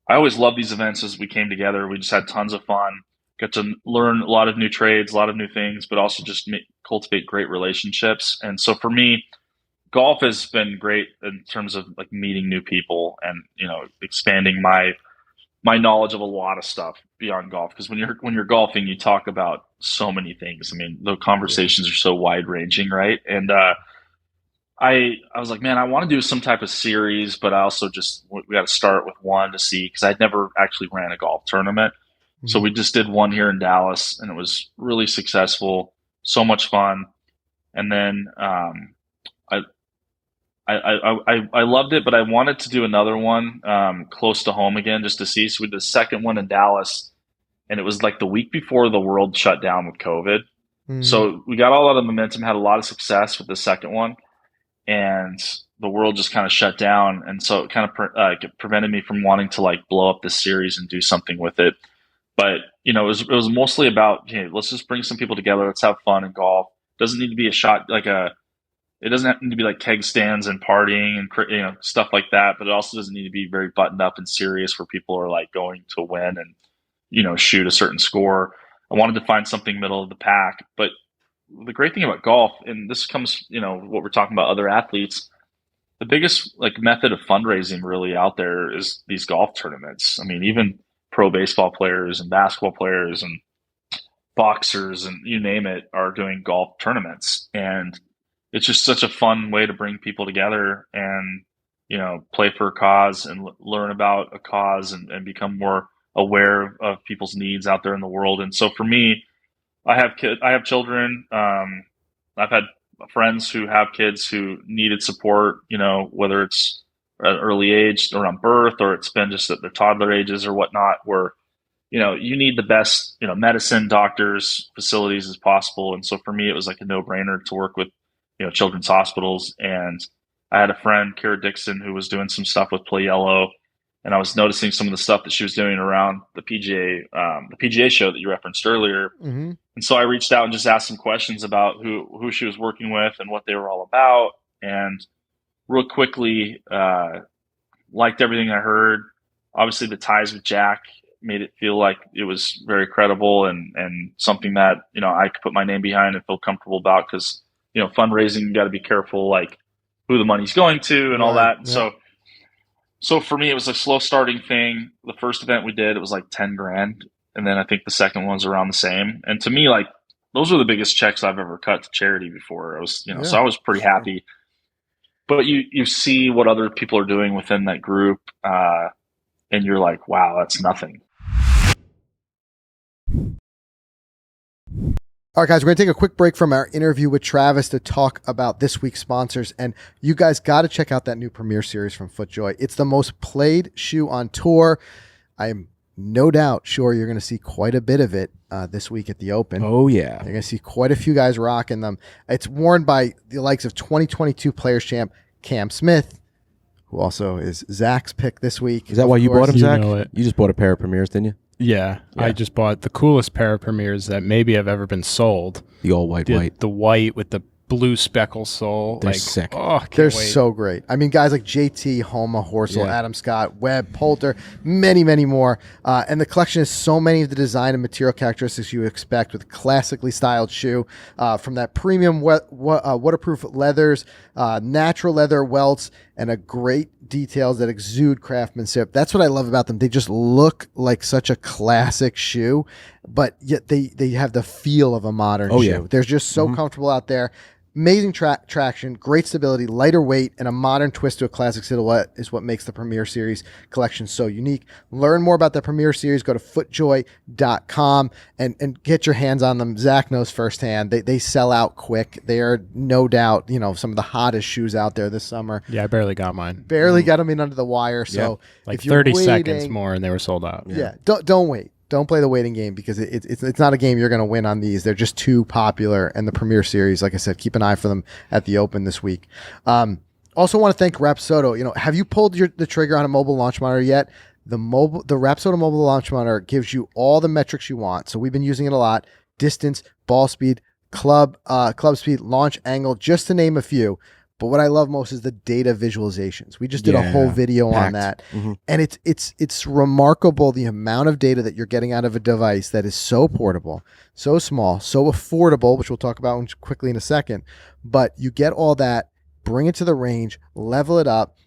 I always loved these events as we came together. We just had tons of fun, got to learn a lot of new trades, a lot of new things, but also just cultivate great relationships. And so for me, golf has been great in terms of like meeting new people and, you know, expanding my knowledge of a lot of stuff beyond golf. Because when you're golfing, you talk about so many things. I mean, the conversations are so wide ranging, right? And I was like, man, I want to do some type of series, but I also we got to start with one to see, because I'd never actually ran a golf tournament. Mm-hmm. So we just did one here in Dallas, and it was really successful, so much fun. And then I loved it, but I wanted to do another one close to home again, just to see. So we did the second one in Dallas, and it was like the week before the world shut down with COVID. Mm-hmm. So we got a lot of momentum, had a lot of success with the second one, and the world just kind of shut down. And so it kind of prevented me from wanting to like blow up this series and do something with it. But, you know, it was mostly about, hey, let's just bring some people together. Let's have fun in golf. It doesn't need to be it doesn't need to be like keg stands and partying and, you know, stuff like that. But it also doesn't need to be very buttoned up and serious where people are like going to win and, you know, shoot a certain score. I wanted to find something middle of the pack. But the great thing about golf, and this comes, you know, what we're talking about other athletes, the biggest like method of fundraising really out there is these golf tournaments. I mean, even pro baseball players and basketball players and boxers and you name it are doing golf tournaments. And it's just such a fun way to bring people together and, you know, play for a cause and learn about a cause and become more aware of people's needs out there in the world. And so for me, I have children. I've had friends who have kids who needed support, you know, whether it's at an early age around birth or it's been just at their toddler ages or whatnot, where, you know, you need the best, you know, medicine, doctors, facilities as possible. And so for me, it was like a no-brainer to work with, you know, children's hospitals. And I had a friend, Kara Dixon, who was doing some stuff with Play Yellow. And I was noticing some of the stuff that she was doing around the PGA show that you referenced earlier. Mm-hmm. And so I reached out and just asked some questions about who she was working with and what they were all about. And real quickly, liked everything I heard. Obviously, the ties with Jack made it feel like it was very credible and something that, you know, I could put my name behind and feel comfortable about, because, you know, fundraising, you got to be careful, like who the money's going to and all that. Yeah. So for me, it was a slow starting thing. The first event we did, it was like 10 grand. And then I think the second one was around the same. And to me, like, those were the biggest checks I've ever cut to charity before. I was, you know, so I was pretty happy. But you see what other people are doing within that group, and you're like, wow, that's nothing. All right, guys, we're going to take a quick break from our interview with Travis to talk about this week's sponsors. And you guys got to check out that new Premier Series from FootJoy. It's the most played shoe on tour. I am no doubt sure you're going to see quite a bit of it this week at the Open. Oh, yeah. You're going to see quite a few guys rocking them. It's worn by the likes of 2022 Players Champ Cam Smith, who also is Zach's pick this week. Is that why you bought him, Zach? Know it. You just bought a pair of Premiers, didn't you? Yeah, I just bought the coolest pair of Premiers that maybe have ever been sold. The all white. The white with the blue speckle sole. They're sick. Oh, they're so great. I mean, guys like JT, Homa, Horsell, Adam Scott, Webb, Poulter, many, many more. And the collection has so many of the design and material characteristics you expect with a classically styled shoe, from that premium waterproof leathers, natural leather welts, and a great details that exude craftsmanship. That's what I love about them. They just look like such a classic shoe, but yet they have the feel of a modern shoe. Yeah. They're just so comfortable out there. Amazing traction, great stability, lighter weight, and a modern twist to a classic silhouette is what makes the Premier Series collection so unique. Learn more about the Premier Series. Go to footjoy.com and get your hands on them. Zach knows firsthand. They sell out quick. They are no doubt, some of the hottest shoes out there this summer. Yeah, I barely got mine. Barely got them in under the wire. So like if you're 30 waiting, seconds more and they were sold out. Yeah, don't wait. Don't play the waiting game because it's not a game you're going to win on these. They're just too popular. And the Premier Series, like I said, keep an eye for them at the Open this week. Also want to thank Rapsodo. Have you pulled the trigger on a mobile launch monitor yet? The Rapsodo mobile launch monitor gives you all the metrics you want. So we've been using it a lot: distance, ball speed, club speed, launch angle, just to name a few. But what I love most is the data visualizations. We just did a whole video on that. Mm-hmm. And it's remarkable the amount of data that you're getting out of a device that is so portable, so small, so affordable, which we'll talk about quickly in a second. But you get all that, bring it to the range, level it up.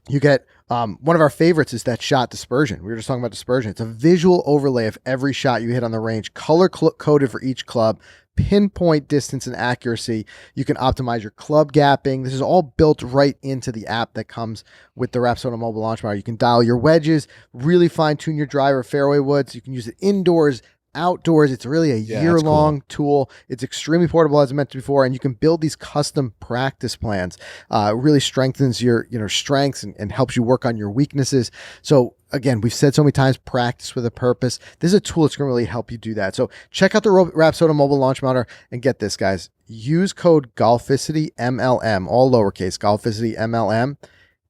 You get one of our favorites is that shot dispersion. We were just talking about dispersion. It's a visual overlay of every shot you hit on the range, color coded for each club, pinpoint distance and accuracy. You can optimize your club gapping. This is all built right into the app that comes with the Rapsodo mobile launch monitor. You can dial your wedges, really fine tune your driver, fairway woods. You can use it indoors, outdoors. It's really a year-long tool. It's extremely portable, as I mentioned before, and you can build these custom practice plans. It really strengthens your strengths and helps you work on your weaknesses. So again, we've said so many times, practice with a purpose. This is a tool that's going to really help you do that. So check out the Rapsodo mobile launch monitor and get this, guys. Use code Golficity MLM, all lowercase, Golficity MLM.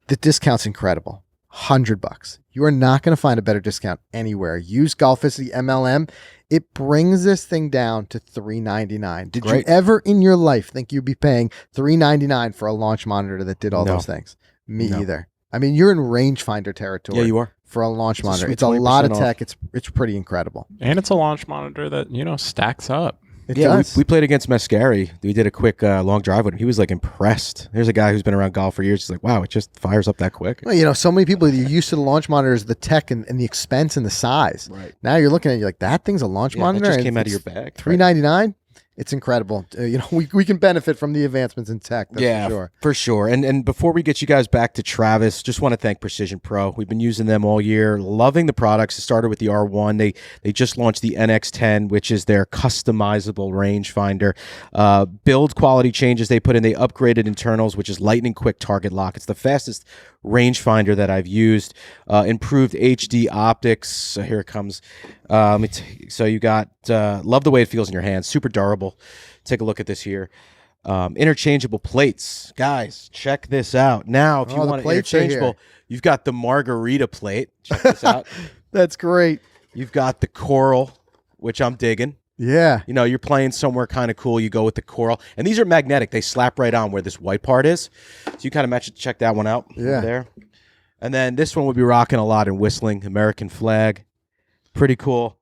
The discount's incredible. $100. You are not going to find a better discount anywhere. Use Golficity MLM. It brings this thing down to $399. Did you ever in your life think you'd be paying $399 for a launch monitor that did all those things? Me either. I mean, you're in rangefinder territory. Yeah, you are. For a launch monitor. It's a lot of tech. It's pretty incredible. And it's a launch monitor that, stacks up. It does. We played against Mascari. We did a quick long drive with him. He was like impressed. There's a guy who's been around golf for years. He's like, wow, it just fires up that quick. Well, so many people, you're used to the launch monitors, the tech and the expense and the size. Right. Now you're looking at it, you're like, that thing's a launch monitor? It just came out of your bag. $399? It's incredible. We can benefit from the advancements in tech. That's for sure. For sure. And before we get you guys back to Travis, just want to thank Precision Pro. We've been using them all year, loving the products. It started with the R1. They just launched the NX10, which is their customizable rangefinder. Build quality changes they put in. They upgraded internals, which is lightning quick target lock. It's the fastest rangefinder that I've used. Improved HD optics. So here it comes. So you got love the way it feels in your hands. Super durable. Take a look at this here. Interchangeable plates, guys. Check this out. Now, if you want it interchangeable, you've got the margarita plate. Check this out. That's great. You've got the coral, which I'm digging. Yeah. You're playing somewhere kind of cool. You go with the coral, and these are magnetic. They slap right on where this white part is. So you kind of match it. Check that one out. Yeah. There. And then this one would be rocking a lot in whistling. American flag. Pretty cool.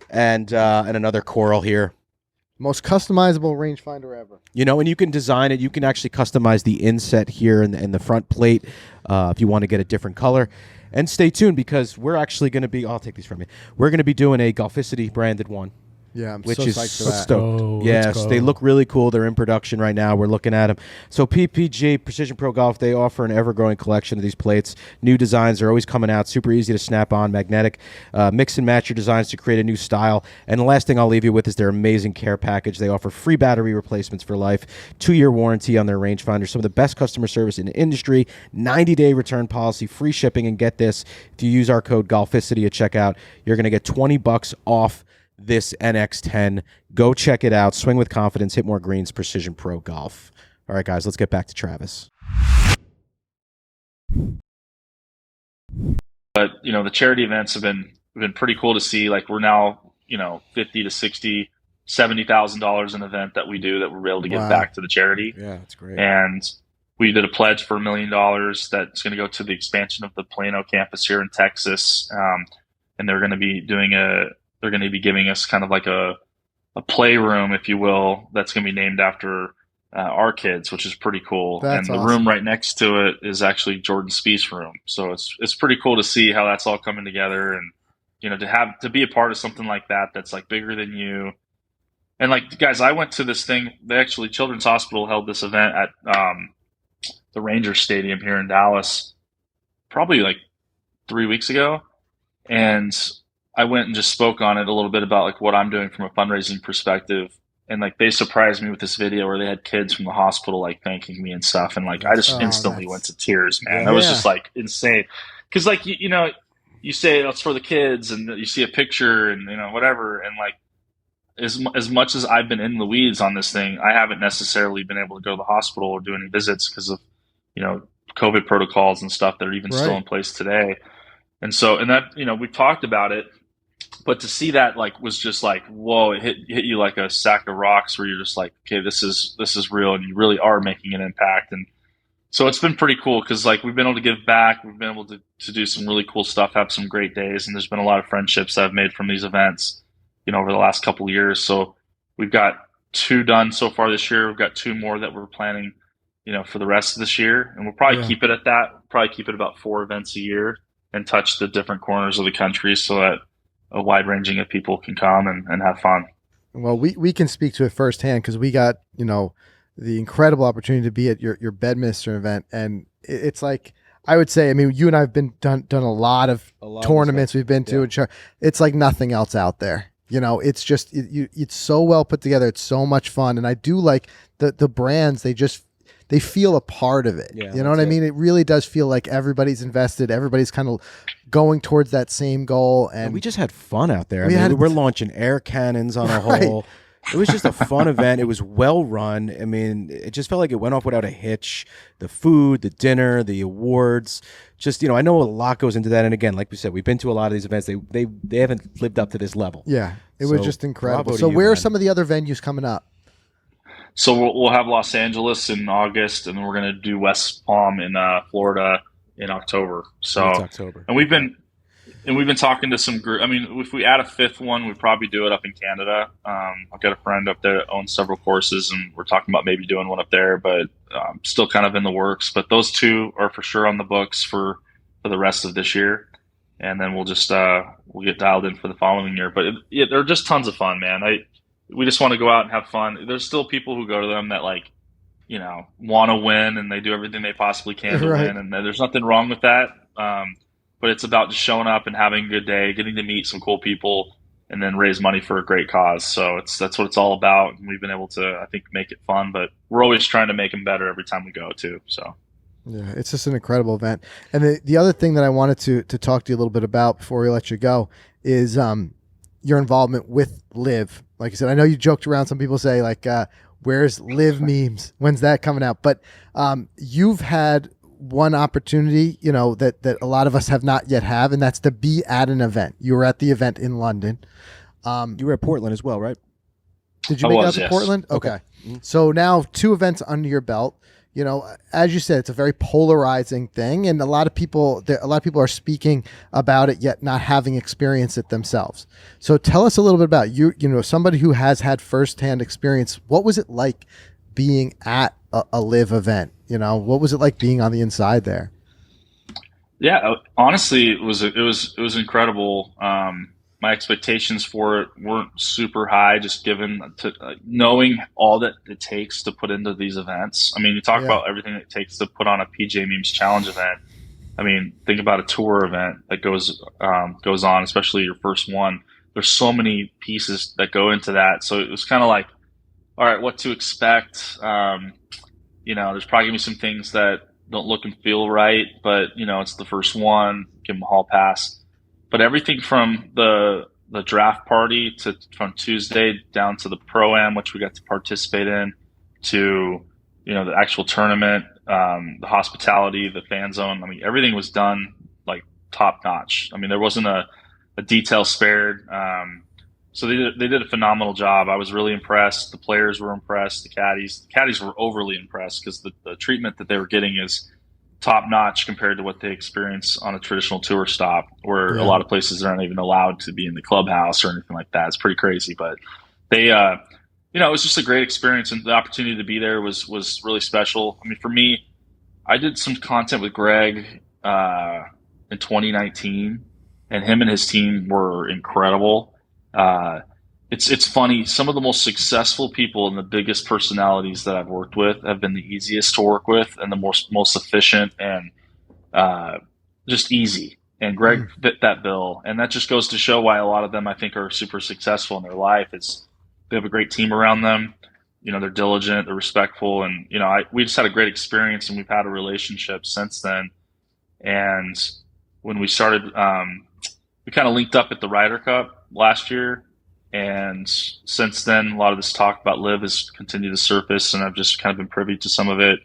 And another coral here. Most customizable rangefinder ever. And you can design it. You can actually customize the inset here and the front plate if you want to get a different color. And stay tuned because we're actually going to be, I'll take these from you. We're going to be doing a Golficity branded one. Yeah, I'm which so is psyched for that. Stoked. Yes, they look really cool. They're in production right now. We're looking at them. So PPG, Precision Pro Golf, they offer an ever-growing collection of these plates. New designs are always coming out. Super easy to snap on, magnetic. Mix and match your designs to create a new style. And the last thing I'll leave you with is their amazing care package. They offer free battery replacements for life, 2-year warranty on their rangefinder, some of the best customer service in the industry, 90-day return policy, free shipping, and get this, if you use our code Golficity at checkout, you're going to get $20 off this NX10. Go check it out. Swing with confidence. Hit more greens. Precision Pro Golf. All right, guys, let's get back to Travis. But the charity events have been pretty cool to see. Like we're now $50 to $60, $70,000 an event that we do that we're able to give back to the charity. Yeah, that's great. And we did a pledge for $1 million that's going to go to the expansion of the Plano campus here in Texas. And they're going to be giving us kind of like a playroom, if you will, that's going to be named after our kids, which is pretty cool. That's and the awesome. room right next to it is actually Jordan Spieth's room. So it's pretty cool to see how that's all coming together, and to be a part of something like that that's like bigger than you, And like, guys, I went to this thing. They actually, Children's Hospital held this event at the Rangers Stadium here in Dallas, probably like 3 weeks ago. And I went and just spoke on it a little bit about like what I'm doing from a fundraising perspective. And like, they surprised me with this video where they had kids from the hospital like thanking me and stuff. And like, I just instantly went to tears, man. That was just like insane. Cause like, you know, you say it's for the kids and you see a picture and, you know, whatever. And like, as much as I've been in the weeds on this thing, I haven't necessarily been able to go to the hospital or do any visits because of, you know, COVID protocols and stuff that are even still in place today. And so, and that, you know, we talked about it, but to see that like was just like, whoa, it hit you like a sack of rocks where you're just like, okay, this is real, and you really are making an impact. And so it's been pretty cool because like we've been able to give back, we've been able to do some really cool stuff, have some great days, and there's been a lot of friendships that I've made from these events, you know, over the last couple of years. So we've got 2 done so far this year. We've got 2 more that we're planning, you know, for the rest of this year, and we'll probably keep it at that. Probably keep it about 4 events a year and touch the different corners of the country so that a wide ranging of people can come and have fun. Well, we can speak to it firsthand because we got, you know, the incredible opportunity to be at your Bedminster event. And it's like, I would say, I mean, you and I have been done a lot of tournaments we've been to. And it's like nothing else out there. You know, it's just, it's so well put together. It's so much fun. And I do like the brands, they feel a part of it. You know what I mean? It really does feel like everybody's invested. Everybody's kind of going towards that same goal. And we just had fun out there. We're launching air cannons on a hole. It was just a fun event. It was well run. I mean, it just felt like it went off without a hitch. The food, the dinner, the awards, just, you know, I know a lot goes into that. And again, like we said, we've been to a lot of these events. They haven't lived up to this level. Yeah, it was just incredible. So where are some of the other venues coming up? So we'll have Los Angeles in August, and then we're going to do West Palm in Florida in October. So it's October, and we've been talking to some group. I mean, if we add a 5th one, we'd probably do it up in Canada. I've got a friend up there that owns several courses, and we're talking about maybe doing one up there, but still kind of in the works. But those 2 are for sure on the books for the rest of this year, and then we'll just we'll get dialed in for the following year. But they're just tons of fun, man. We just want to go out and have fun. There's still people who go to them that like, you know, want to win, and they do everything they possibly can to win. And there's nothing wrong with that. But it's about just showing up and having a good day, getting to meet some cool people, and then raise money for a great cause. So that's what it's all about. And we've been able to, I think, make it fun, but we're always trying to make them better every time we go too. So. Yeah, it's just an incredible event. And the other thing that I wanted to talk to you a little bit about before we let you go is your involvement with LIV. Like I said, I know you joked around. Some people say like, where's LIV Memes? When's that coming out? But you've had one opportunity, you know, that a lot of us have not yet have, and that's to be at an event. You were at the event in London. You were at Portland as well, right? Did you make it out to Portland? Okay. So now 2 events under your belt. You know, as you said, it's a very polarizing thing, and a lot of people are speaking about it yet not having experienced it themselves. So tell us a little bit about you know, somebody who has had firsthand experience. What was it like being at a LIV event? You know, what was it like being on the inside there? Yeah, honestly, it was incredible. My expectations for it weren't super high, just given to knowing all that it takes to put into these events. I mean, you talk about everything it takes to put on a PGA Memes Challenge event. I mean, think about a tour event that goes on, especially your first one. There's so many pieces that go into that. So it was kind of like, all right, what to expect. You know, there's probably gonna be some things that don't look and feel right, but you know, it's the first one, give them a hall pass. But everything from the draft party from Tuesday down to the Pro-Am, which we got to participate in, to, you know, the actual tournament, the hospitality, the fan zone. I mean, everything was done like top notch. I mean, there wasn't a detail spared. So they did a phenomenal job. I was really impressed. The players were impressed. The caddies were overly impressed because the treatment that they were getting is top notch compared to what they experience on a traditional tour stop, where a lot of places aren't even allowed to be in the clubhouse or anything like that. It's pretty crazy, but they, you know, it was just a great experience, and the opportunity to be there was really special. I mean, for me, I did some content with Greg in 2019, and him and his team were incredible. it's funny. Some of the most successful people and the biggest personalities that I've worked with have been the easiest to work with and the most efficient and just easy. And Greg fit that bill, and that just goes to show why a lot of them I think are super successful in their life. It's they have a great team around them. They're diligent, they're respectful, and we just had a great experience, and we've had a relationship since then. And when we started, we kind of linked up at the Ryder Cup last year. And since then, a lot of this talk about LIV has continued to surface, and I've just kind of been privy to some of it.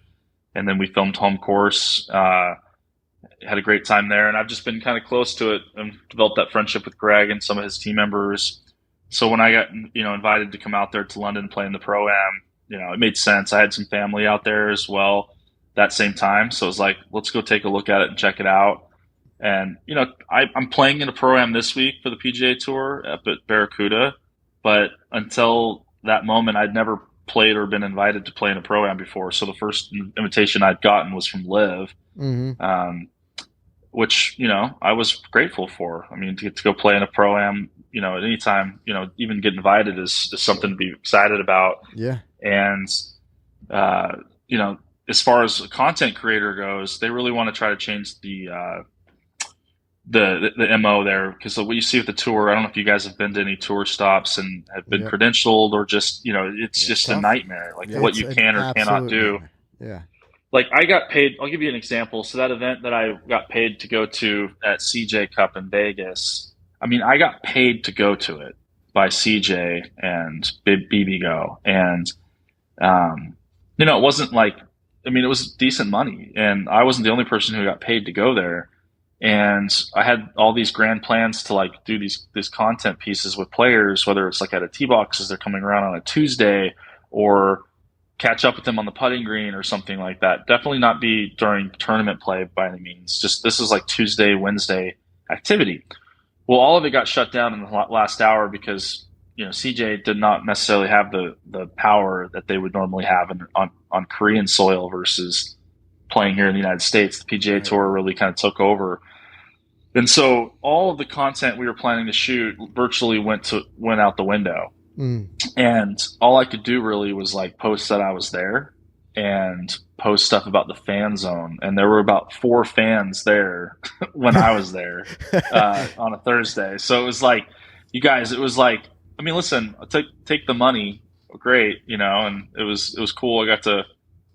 And then we filmed Home Course, had a great time there, and I've just been kind of close to it and developed that friendship with Greg and some of his team members. So when I got invited to come out there to London, play in the Pro-Am, it made sense. I had some family out there as well that same time, so it was like, let's go take a look at it and check it out. And, I'm playing in a Pro-Am this week for the PGA Tour up at Barracuda. But until that moment, I'd never played or been invited to play in a Pro-Am before. So the first invitation I'd gotten was from LIV, which, I was grateful for. I mean, to get to go play in a Pro-Am, at any time, even get invited is something to be excited about. Yeah. And, as far as a content creator goes, they really want to try to change the MO there, because what you see with the tour, I don't know if you guys have been to any tour stops and have been credentialed, or just it's just tough. A nightmare, what you can or cannot do. Yeah. Like I got paid, I'll give you an example. So that event that I got paid to go to at CJ Cup in Vegas, I mean, I got paid to go to it by CJ and BB Go, and it wasn't like, I mean, it was decent money, and I wasn't the only person who got paid to go there. And I had all these grand plans to do these content pieces with players, whether it's at a tee box as they're coming around on a Tuesday, or catch up with them on the putting green or something like that. Definitely not be during tournament play by any means. Just this is Tuesday, Wednesday activity. Well, all of it got shut down in the last hour because CJ did not necessarily have the power that they would normally have on Korean soil versus playing here in the United States. The PGA Tour really kind of took over. And so all of the content we were planning to shoot virtually went out the window. And all I could do really was post that I was there and post stuff about the fan zone. And there were about 4 fans there when I was there on a Thursday. So it was you guys, it was I mean, listen, I'll take the money. Great. And it was cool. I got to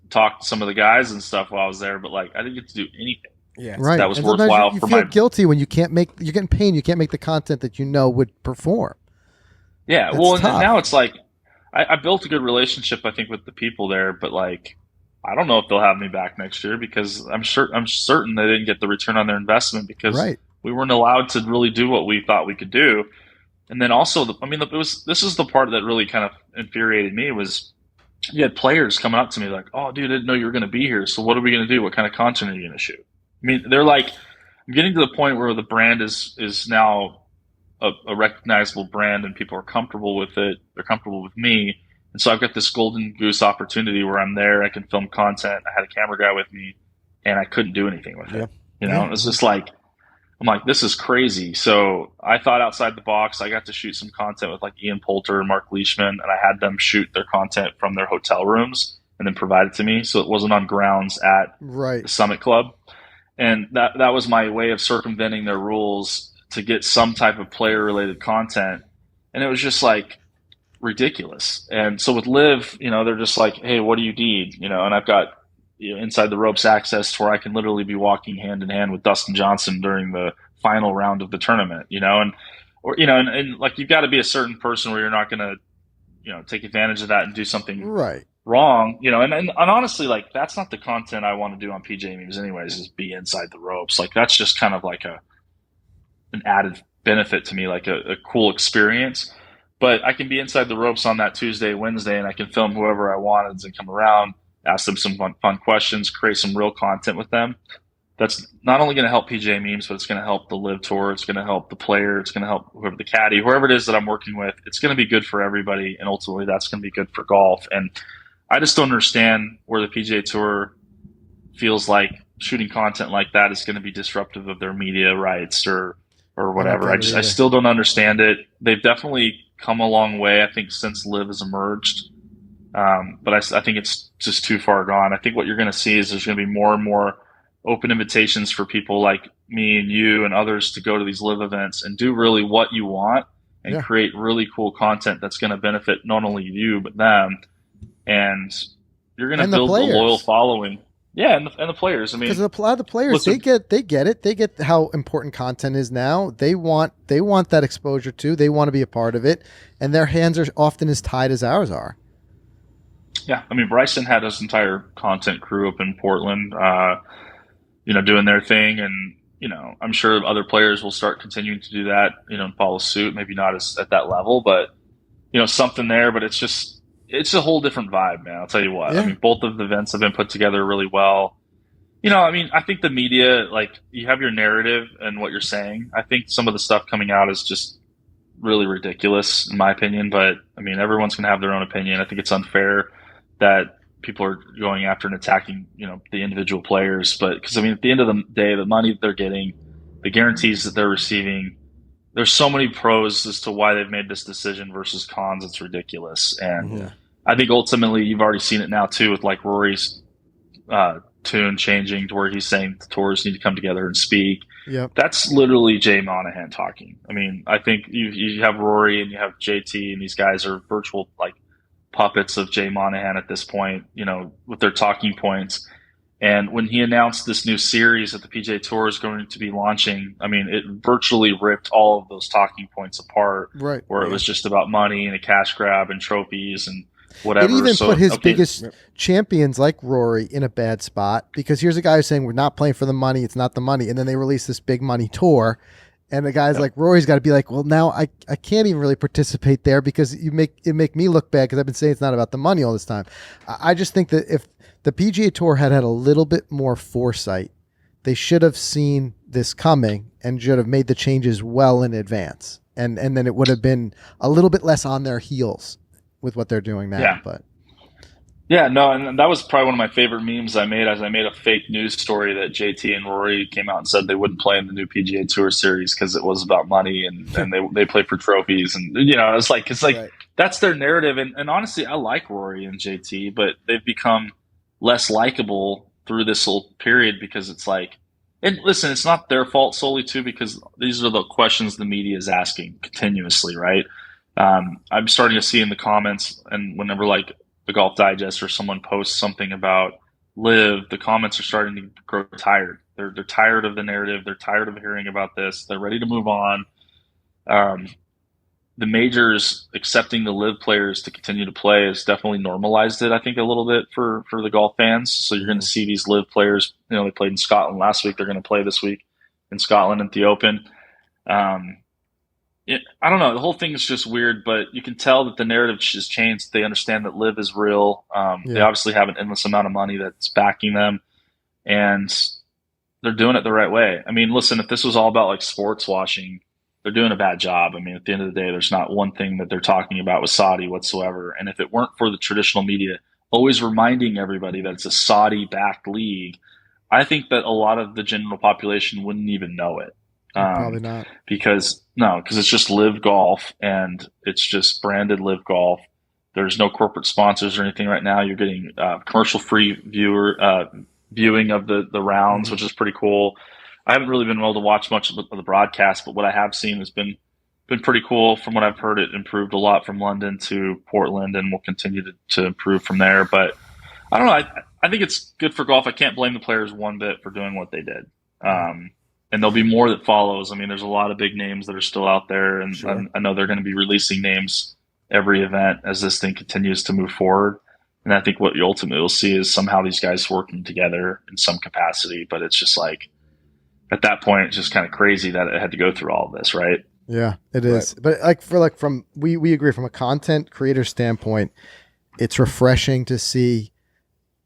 talk to some of the guys and stuff while I was there, but I didn't get to do anything. Yeah, right. That was worthwhile. You feel guilty when you can't make. You're getting paid. You can't make the content that would perform. Yeah, That's well, tough. And now it's I built a good relationship, I think, with the people there, but I don't know if they'll have me back next year, because I'm certain they didn't get the return on their investment, because we weren't allowed to really do what we thought we could do. And then also, this is the part that really kind of infuriated me was. You had players coming up to me oh, dude, I didn't know you were going to be here. So what are we going to do? What kind of content are you going to shoot? I mean, they're I'm getting to the point where the brand is now a recognizable brand, and people are comfortable with it. They're comfortable with me. And so I've got this golden goose opportunity where I'm there. I can film content. I had a camera guy with me, and I couldn't do anything with it. It was just I'm this is crazy. So I thought outside the box. I got to shoot some content with Ian Poulter and Mark Leishman, and I had them shoot their content from their hotel rooms and then provide it to me. So it wasn't on grounds at the Summit Club. And that was my way of circumventing their rules to get some type of player related content. And it was just ridiculous. And so with LIV, they're just hey, what do you need? And I've got inside the ropes access to where I can literally be walking hand in hand with Dustin Johnson during the final round of the tournament, and you've got to be a certain person where you're not going to, take advantage of that and do something wrong, and honestly, that's not the content I want to do on PGA Memes anyways, is be inside the ropes. That's just kind of an added benefit to me, a cool experience. But I can be inside the ropes on that Tuesday, Wednesday, and I can film whoever I wanted and come around, ask them some fun questions, create some real content with them. That's not only going to help PGA Memes, but it's going to help the LIV Tour. It's going to help the player. It's going to help whoever the caddy, whoever it is that I'm working with. It's going to be good for everybody, and ultimately that's going to be good for golf. And I just don't understand where the PGA Tour feels like shooting content like that is going to be disruptive of their media rights or whatever. I still don't understand it. They've definitely come a long way, I think, since LIV has emerged. But I think it's just too far gone. I think what you're going to see is there's going to be more and more open invitations for people like me and you and others to go to these LIV events and do really what you want and create really cool content that's going to benefit not only you but them. And you're going to build a loyal following. Yeah, and the players. I mean, because a lot of the players, listen, they get it. They get how important content is now. They want that exposure too. They want to be a part of it, and their hands are often as tied as ours are. Yeah, I mean, Bryson had his entire content crew up in Portland, doing their thing, and I'm sure other players will start continuing to do that, and follow suit. Maybe not at that level, but something there. But it's a whole different vibe, man. I'll tell you what. Yeah. I mean, both of the events have been put together really well. I think the media, like, you have your narrative and what you're saying. I think some of the stuff coming out is just really ridiculous, in my opinion. But I mean, everyone's going to have their own opinion. I think it's unfair that people are going after and attacking, the individual players. But because, I mean, at the end of the day, the money that they're getting, the guarantees that they're receiving, there's so many pros as to why they've made this decision versus cons. It's ridiculous. And I think ultimately you've already seen it now too, with like Rory's tune changing to where he's saying the tours need to come together and speak. Yep. That's literally Jay Monahan talking. I mean, I think you have Rory and you have JT, and these guys are virtual like puppets of Jay Monahan at this point, with their talking points. And when he announced this new series that the PGA Tour is going to be launching, I mean, it virtually ripped all of those talking points apart. Right. Where it was just about money and a cash grab and trophies and whatever. It even put his biggest champions like Rory in a bad spot, because here's a guy who's saying we're not playing for the money, it's not the money, and then they release this big money tour, and the guys like Rory's got to be like, well, now I can't even really participate there because it make me look bad because I've been saying it's not about the money all this time. I just think that if the PGA Tour had a little bit more foresight, they should have seen this coming and should have made the changes well in advance, and then it would have been a little bit less on their heels with what they're doing now. Yeah. But and that was probably one of my favorite memes I made, as I made a fake news story that JT and Rory came out and said they wouldn't play in the new PGA Tour series because it was about money and they play for trophies. And, it's like right. That's their narrative. And honestly, I like Rory and JT, but they've become less likable through this whole period because it's like, and listen, it's not their fault solely too, because these are the questions the media is asking continuously, right? I'm starting to see in the comments, and whenever like the Golf Digest or someone posts something about LIV, the comments are starting to grow tired. They're tired of the narrative. They're tired of hearing about this. They're ready to move on. The majors accepting the LIV players to continue to play has definitely normalized it, I think, a little bit for the golf fans. So you're going to see these LIV players, they played in Scotland last week. They're going to play this week in Scotland at the Open. I don't know. The whole thing is just weird, but you can tell that the narrative has changed. They understand that LIV is real. They obviously have an endless amount of money that's backing them, and they're doing it the right way. I mean, listen, if this was all about like sports washing, they're doing a bad job. I mean, at the end of the day, there's not one thing that they're talking about with Saudi whatsoever. And if it weren't for the traditional media always reminding everybody that it's a Saudi-backed league, I think that a lot of the general population wouldn't even know it. Probably not. Because it's just LIV Golf, and it's just branded LIV Golf. There's no corporate sponsors or anything right now. You're getting commercial-free viewing of the rounds, which is pretty cool. I haven't really been able to watch much of the broadcast, but what I have seen has been pretty cool. From what I've heard, it improved a lot from London to Portland, and will continue to improve from there. But I don't know. I think it's good for golf. I can't blame the players one bit for doing what they did. And there'll be more that follows. I mean, there's a lot of big names that are still out there, and sure. I know they're going to be releasing names every event as this thing continues to move forward. And I think what you ultimately will see is somehow these guys working together in some capacity. But it's just like, at that point, it's just kind of crazy that it had to go through all of this, right? Yeah, it is. Right. But we agree from a content creator standpoint, it's refreshing to see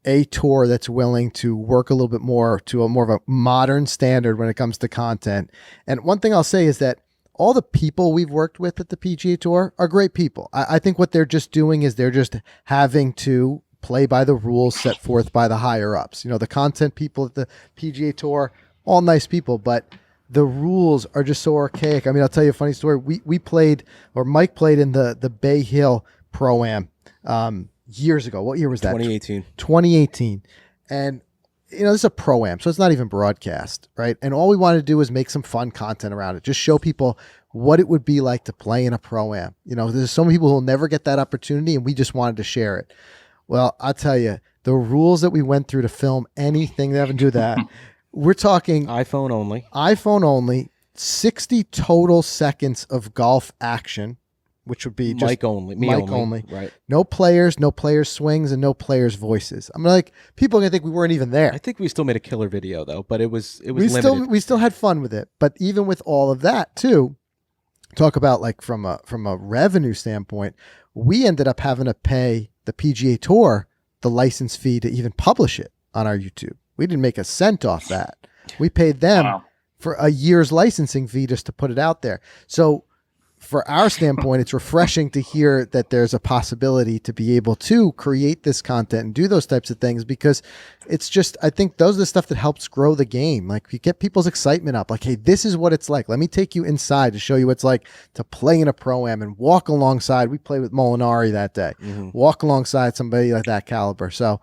a tour that's willing to work a little bit more to a more of a modern standard when it comes to content. And one thing I'll say is that all the people we've worked with at the PGA Tour are great people. I think what they're just doing is they're just having to play by the rules set forth by the higher ups. The content people at the PGA Tour, all nice people, but the rules are just so archaic. I mean, I'll tell you a funny story. We played, or Mike played in the Bay Hill Pro-Am years ago. What year was that? 2018. 2018. And, you know, this is a Pro-Am, so it's not even broadcast, right? And all we wanted to do was make some fun content around it. Just show people what it would be like to play in a Pro-Am. You know, there's so many people who will never get that opportunity, and we just wanted to share it. Well, I'll tell you, the rules that we went through to film anything that have to do with that, we're talking iPhone only, 60 total seconds of golf action, which would be just mic only. Right. No players swings, and no players' voices. I'm like, people are gonna think we weren't even there. I think we still made a killer video though, but it was limited. We still had fun with it. But even with all of that too, talk about like from a revenue standpoint, we ended up having to pay the PGA Tour the license fee to even publish it on our YouTube. We didn't make a cent off that. We paid them for a year's licensing fee just to put it out there. So for our standpoint, it's refreshing to hear that there's a possibility to be able to create this content and do those types of things, because it's just, I think those are the stuff that helps grow the game. Like, you get people's excitement up. Like, hey, this is what it's like. Let me take you inside to show you what it's like to play in a Pro-Am and walk alongside. We played with Molinari that day. Walk alongside somebody like that caliber. So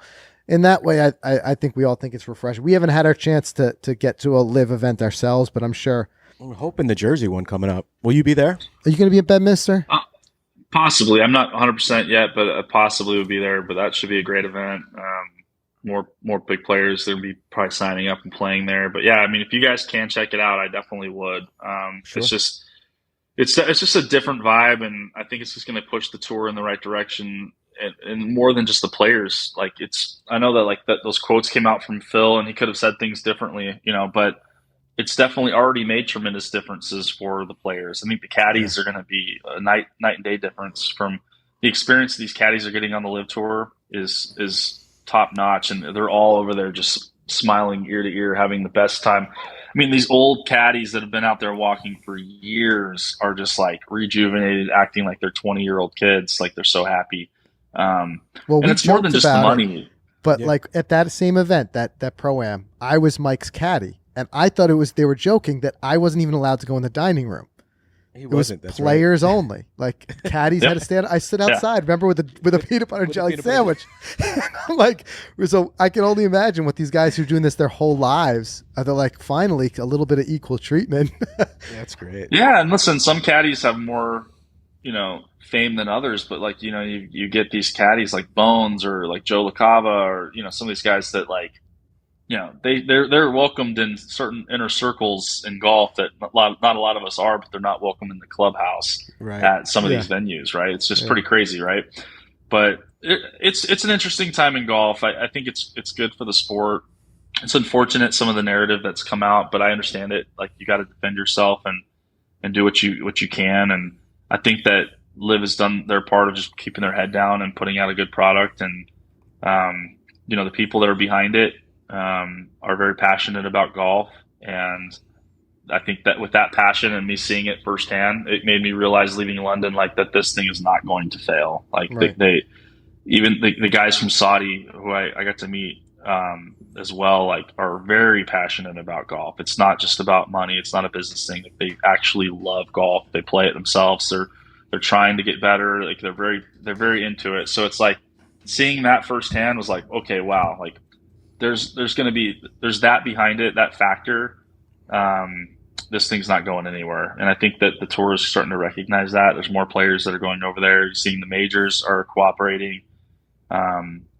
in that way, I think we all think it's refreshing. We haven't had our chance to get to a live event ourselves, but I'm sure. I'm hoping the Jersey one coming up. Will you be there? Are you going to be at Bedminster? Possibly. I'm not 100% yet, but possibly would be there. But that should be a great event. More big players. They'll be probably signing up and playing there. But yeah, I mean, if you guys can check it out, I definitely would. Sure. It's just a different vibe, and I think it's just going to push the tour in the right direction. And more than just the players. Like, I know that those quotes came out from Phil, and he could have said things differently, you know, but it's definitely already made tremendous differences for the players. I think the caddies are going to be a night and day difference. From the experience these caddies are getting on the LIV Tour is top notch, and they're all over there just smiling ear to ear, having the best time. I mean, these old caddies that have been out there walking for years are just like rejuvenated, acting like they're 20-year-old kids, like they're so happy. And it's more than just the money. But like at that same event, that Pro-Am, I was Mike's caddy. And I thought they were joking that I wasn't even allowed to go in the dining room. It wasn't. That's players only. Like, caddies had to stand. I sit outside. Remember, with a peanut butter jelly sandwich. I'm like, so I can only imagine what these guys who are doing this their whole lives are. They're like, finally, a little bit of equal treatment. That's great. Yeah, and listen, some caddies have more, fame than others, but like, you get these caddies like Bones or like Joe LaCava or some of these guys that like. They're welcomed in certain inner circles in golf that not a lot of us are, but they're not welcome in the clubhouse at some of these venues, right? It's just pretty crazy, right? But it's an interesting time in golf. I think it's good for the sport. It's unfortunate some of the narrative that's come out, but I understand it. Like, you got to defend yourself and do what you can. And I think that LIV has done their part of just keeping their head down and putting out a good product. And the people that are behind it are very passionate about golf, and I think that with that passion and me seeing it firsthand, it made me realize leaving London like that this thing is not going to fail. Like, they even the guys from Saudi who I got to meet as well, like, are very passionate about golf. It's not just about money. It's not a business thing. Like, they actually love golf. They play it themselves. They're trying to get better. Like, they're very into it. So it's like seeing that firsthand was like, okay, wow, like. There's that behind it, that factor. This thing's not going anywhere, and I think that the tour is starting to recognize that. There's more players that are going over there. You're seeing the majors are cooperating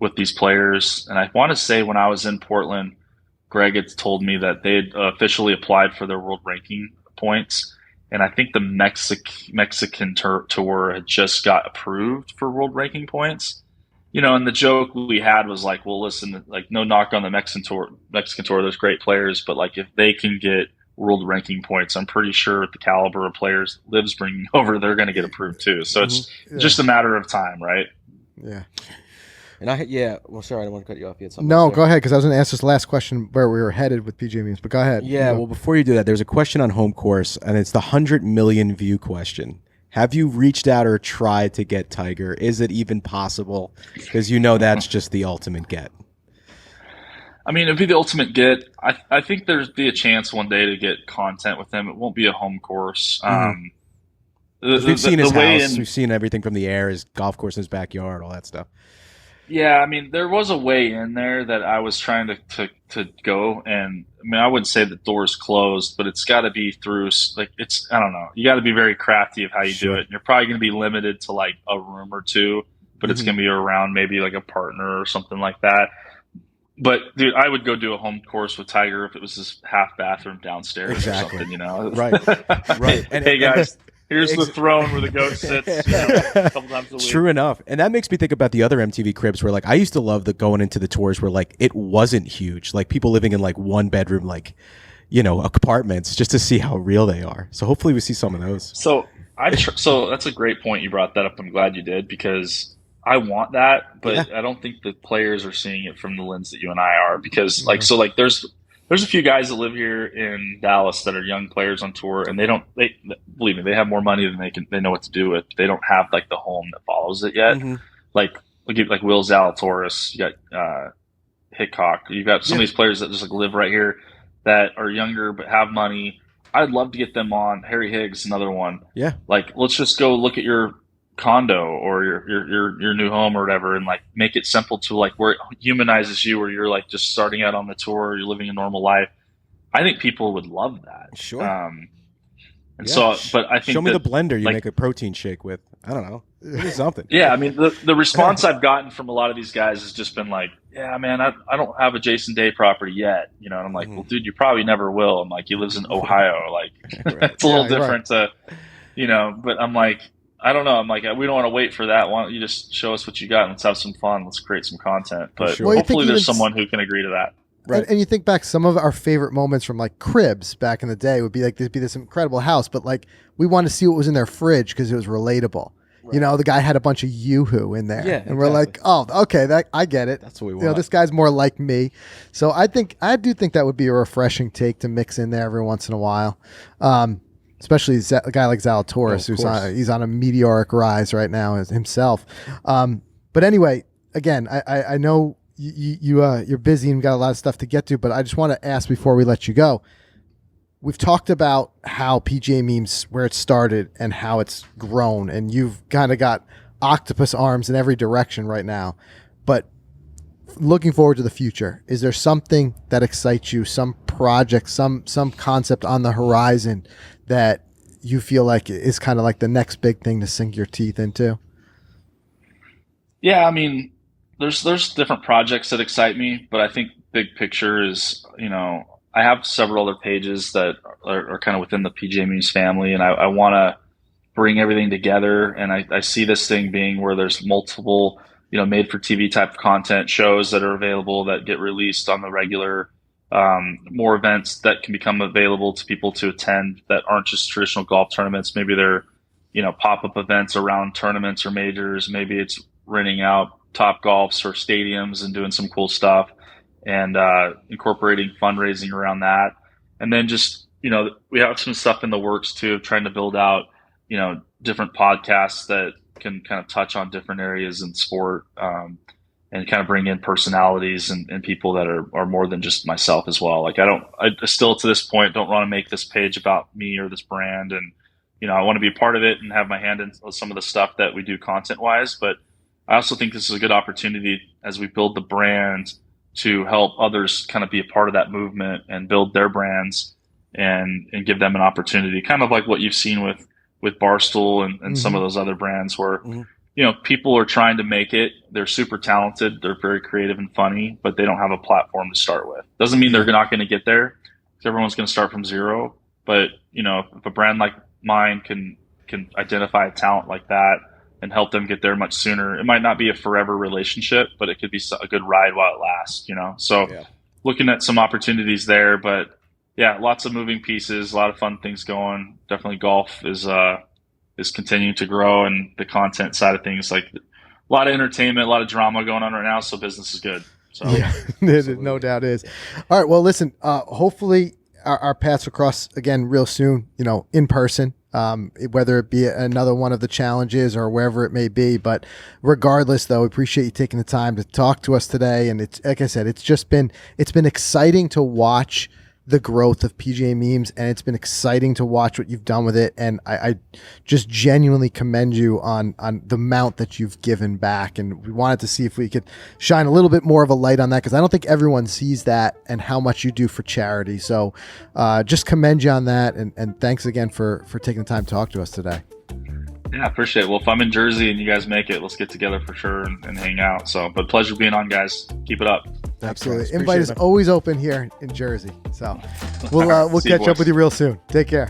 with these players, and I want to say when I was in Portland, Greg had told me that they had officially applied for their world ranking points, and I think the Mexican tour had just got approved for world ranking points. And the joke we had was like, well, listen, like, no knock on the Mexican tour. There's great players, but like, if they can get world ranking points, I'm pretty sure the caliber of players LIV's bringing over, they're going to get approved too. So it's just a matter of time, right? Yeah. And well, sorry, I don't want to cut you off yet. No, go ahead, because I was going to ask this last question where we were headed with PGA Memes, but go ahead. Yeah, well, before you do that, there's a question on Home Course, and it's the 100 million view question. Have you reached out or tried to get Tiger? Is it even possible? Because that's just the ultimate get. I mean, it'd be the ultimate get. I think there'd be a chance one day to get content with him. It won't be a home course. We've seen his house. In, we've seen everything from the air, his golf course in his backyard, all that stuff. Yeah, I mean, there was a way in there that I was trying to go, and I mean, I wouldn't say the door's closed, but it's got to be through, like, it's, I don't know, you got to be very crafty of how you do it. And you're probably going to be limited to like a room or two, but it's going to be around maybe like a partner or something like that. But dude, I would go do a home course with Tiger if it was this half bathroom downstairs or something, you know? Right. And, hey guys. Here's the throne where the goat sits, a couple times a week. True enough. And that makes me think about the other MTV cribs where, like, I used to love going into the tours where, like, it wasn't huge. Like, people living in, like, one bedroom, like, you know, apartments, just to see how real they are. So hopefully we see some of those. So that's a great point you brought that up. I'm glad you did, because I want that, but I don't think the players are seeing it from the lens that you and I are, because, like, so, like, there's a few guys that live here in Dallas that are young players on tour, and they believe me, they have more money than they know what to do with. They don't have like the home that follows it yet. Like Will Zalatoris, you got Hickok, you got some of these players that just like live right here that are younger but have money. I'd love to get them on. Harry Higgs, another one. Yeah, like, let's just go look at your condo or your new home or whatever, and like make it simple to like where it humanizes you, where you're like just starting out on the tour, you're living a normal life. I think people would love that. Sure. But I think show me the blender you make a protein shake with. I don't know, something. Yeah, I mean, the response I've gotten from a lot of these guys has just been like, yeah, man, I don't have a Jason Day property yet, you know. And I'm like, well, dude, you probably never will. I'm like, he lives in Ohio, like it's a little different to, you know. But I'm like, I don't know. I'm like, we don't want to wait for that. Why don't you just show us what you got and let's have some fun. Let's create some content. But hopefully there's someone who can agree to that. Right. And you think back, some of our favorite moments from like cribs back in the day would be like, there'd be this incredible house, but like we wanted to see what was in their fridge because it was relatable. Right. You know, the guy had a bunch of Yoo-hoo in there. Yeah, and we're like, oh, okay, I get it. That's what we want. You know, this guy's more like me. So I do think that would be a refreshing take to mix in there every once in a while. Especially a guy like Zalatoris, he's on a meteoric rise right now himself. But anyway, again, I know you're busy and got a lot of stuff to get to, but I just want to ask before we let you go. We've talked about how PGA Memes, where it started and how it's grown, and you've kind of got octopus arms in every direction right now. But looking forward to the future, is there something that excites you, some project, some concept on the horizon that you feel like is kind of like the next big thing to sink your teeth into? Yeah, I mean, there's different projects that excite me, but I think big picture is, you know, I have several other pages that are kind of within the PGA Memes family, and I want to bring everything together. And I see this thing being where there's multiple, you know, made for TV type of content shows that are available that get released on the regular, more events that can become available to people to attend that aren't just traditional golf tournaments. Maybe they're, you know, pop-up events around tournaments or majors. Maybe it's renting out Top Golfs or stadiums and doing some cool stuff, and incorporating fundraising around that. And then just, you know, we have some stuff in the works too, of trying to build out, you know, different podcasts that can kind of touch on different areas in sport, and kind of bring in personalities and people that are more than just myself as well. Like I still to this point don't want to make this page about me or this brand. And, you know, I want to be a part of it and have my hand in some of the stuff that we do content wise. But I also think this is a good opportunity as we build the brand to help others kind of be a part of that movement and build their brands and give them an opportunity, kind of like what you've seen with Barstool and some of those other brands where, you know, people are trying to make it. They're super talented. They're very creative and funny, but they don't have a platform to start with. Doesn't mean they're not going to get there, because everyone's going to start from zero. But, you know, if a brand like mine can identify a talent like that and help them get there much sooner, it might not be a forever relationship, but it could be a good ride while it lasts, you know? So looking at some opportunities there, but yeah, lots of moving pieces, a lot of fun things going. Definitely golf is continuing to grow, and the content side of things, like a lot of entertainment, a lot of drama going on right now. So business is good. So yeah, no doubt is. All right. Well, listen, hopefully our paths will cross again real soon, you know, in person. whether it be another one of the challenges or wherever it may be. But regardless, though, we appreciate you taking the time to talk to us today. And it's, like I said, it's been exciting to watch the growth of PGA Memes, and it's been exciting to watch what you've done with it. And I just genuinely commend you on the amount that you've given back. And we wanted to see if we could shine a little bit more of a light on that, because I don't think everyone sees that and how much you do for charity. So just commend you on that. And thanks again for taking the time to talk to us today. Yeah, appreciate it. Well, if I'm in Jersey and you guys make it, let's get together for sure and hang out. So, but pleasure being on, guys. Keep it up. Absolutely. Invite is always open here in Jersey. So we'll catch up with you real soon. Take care.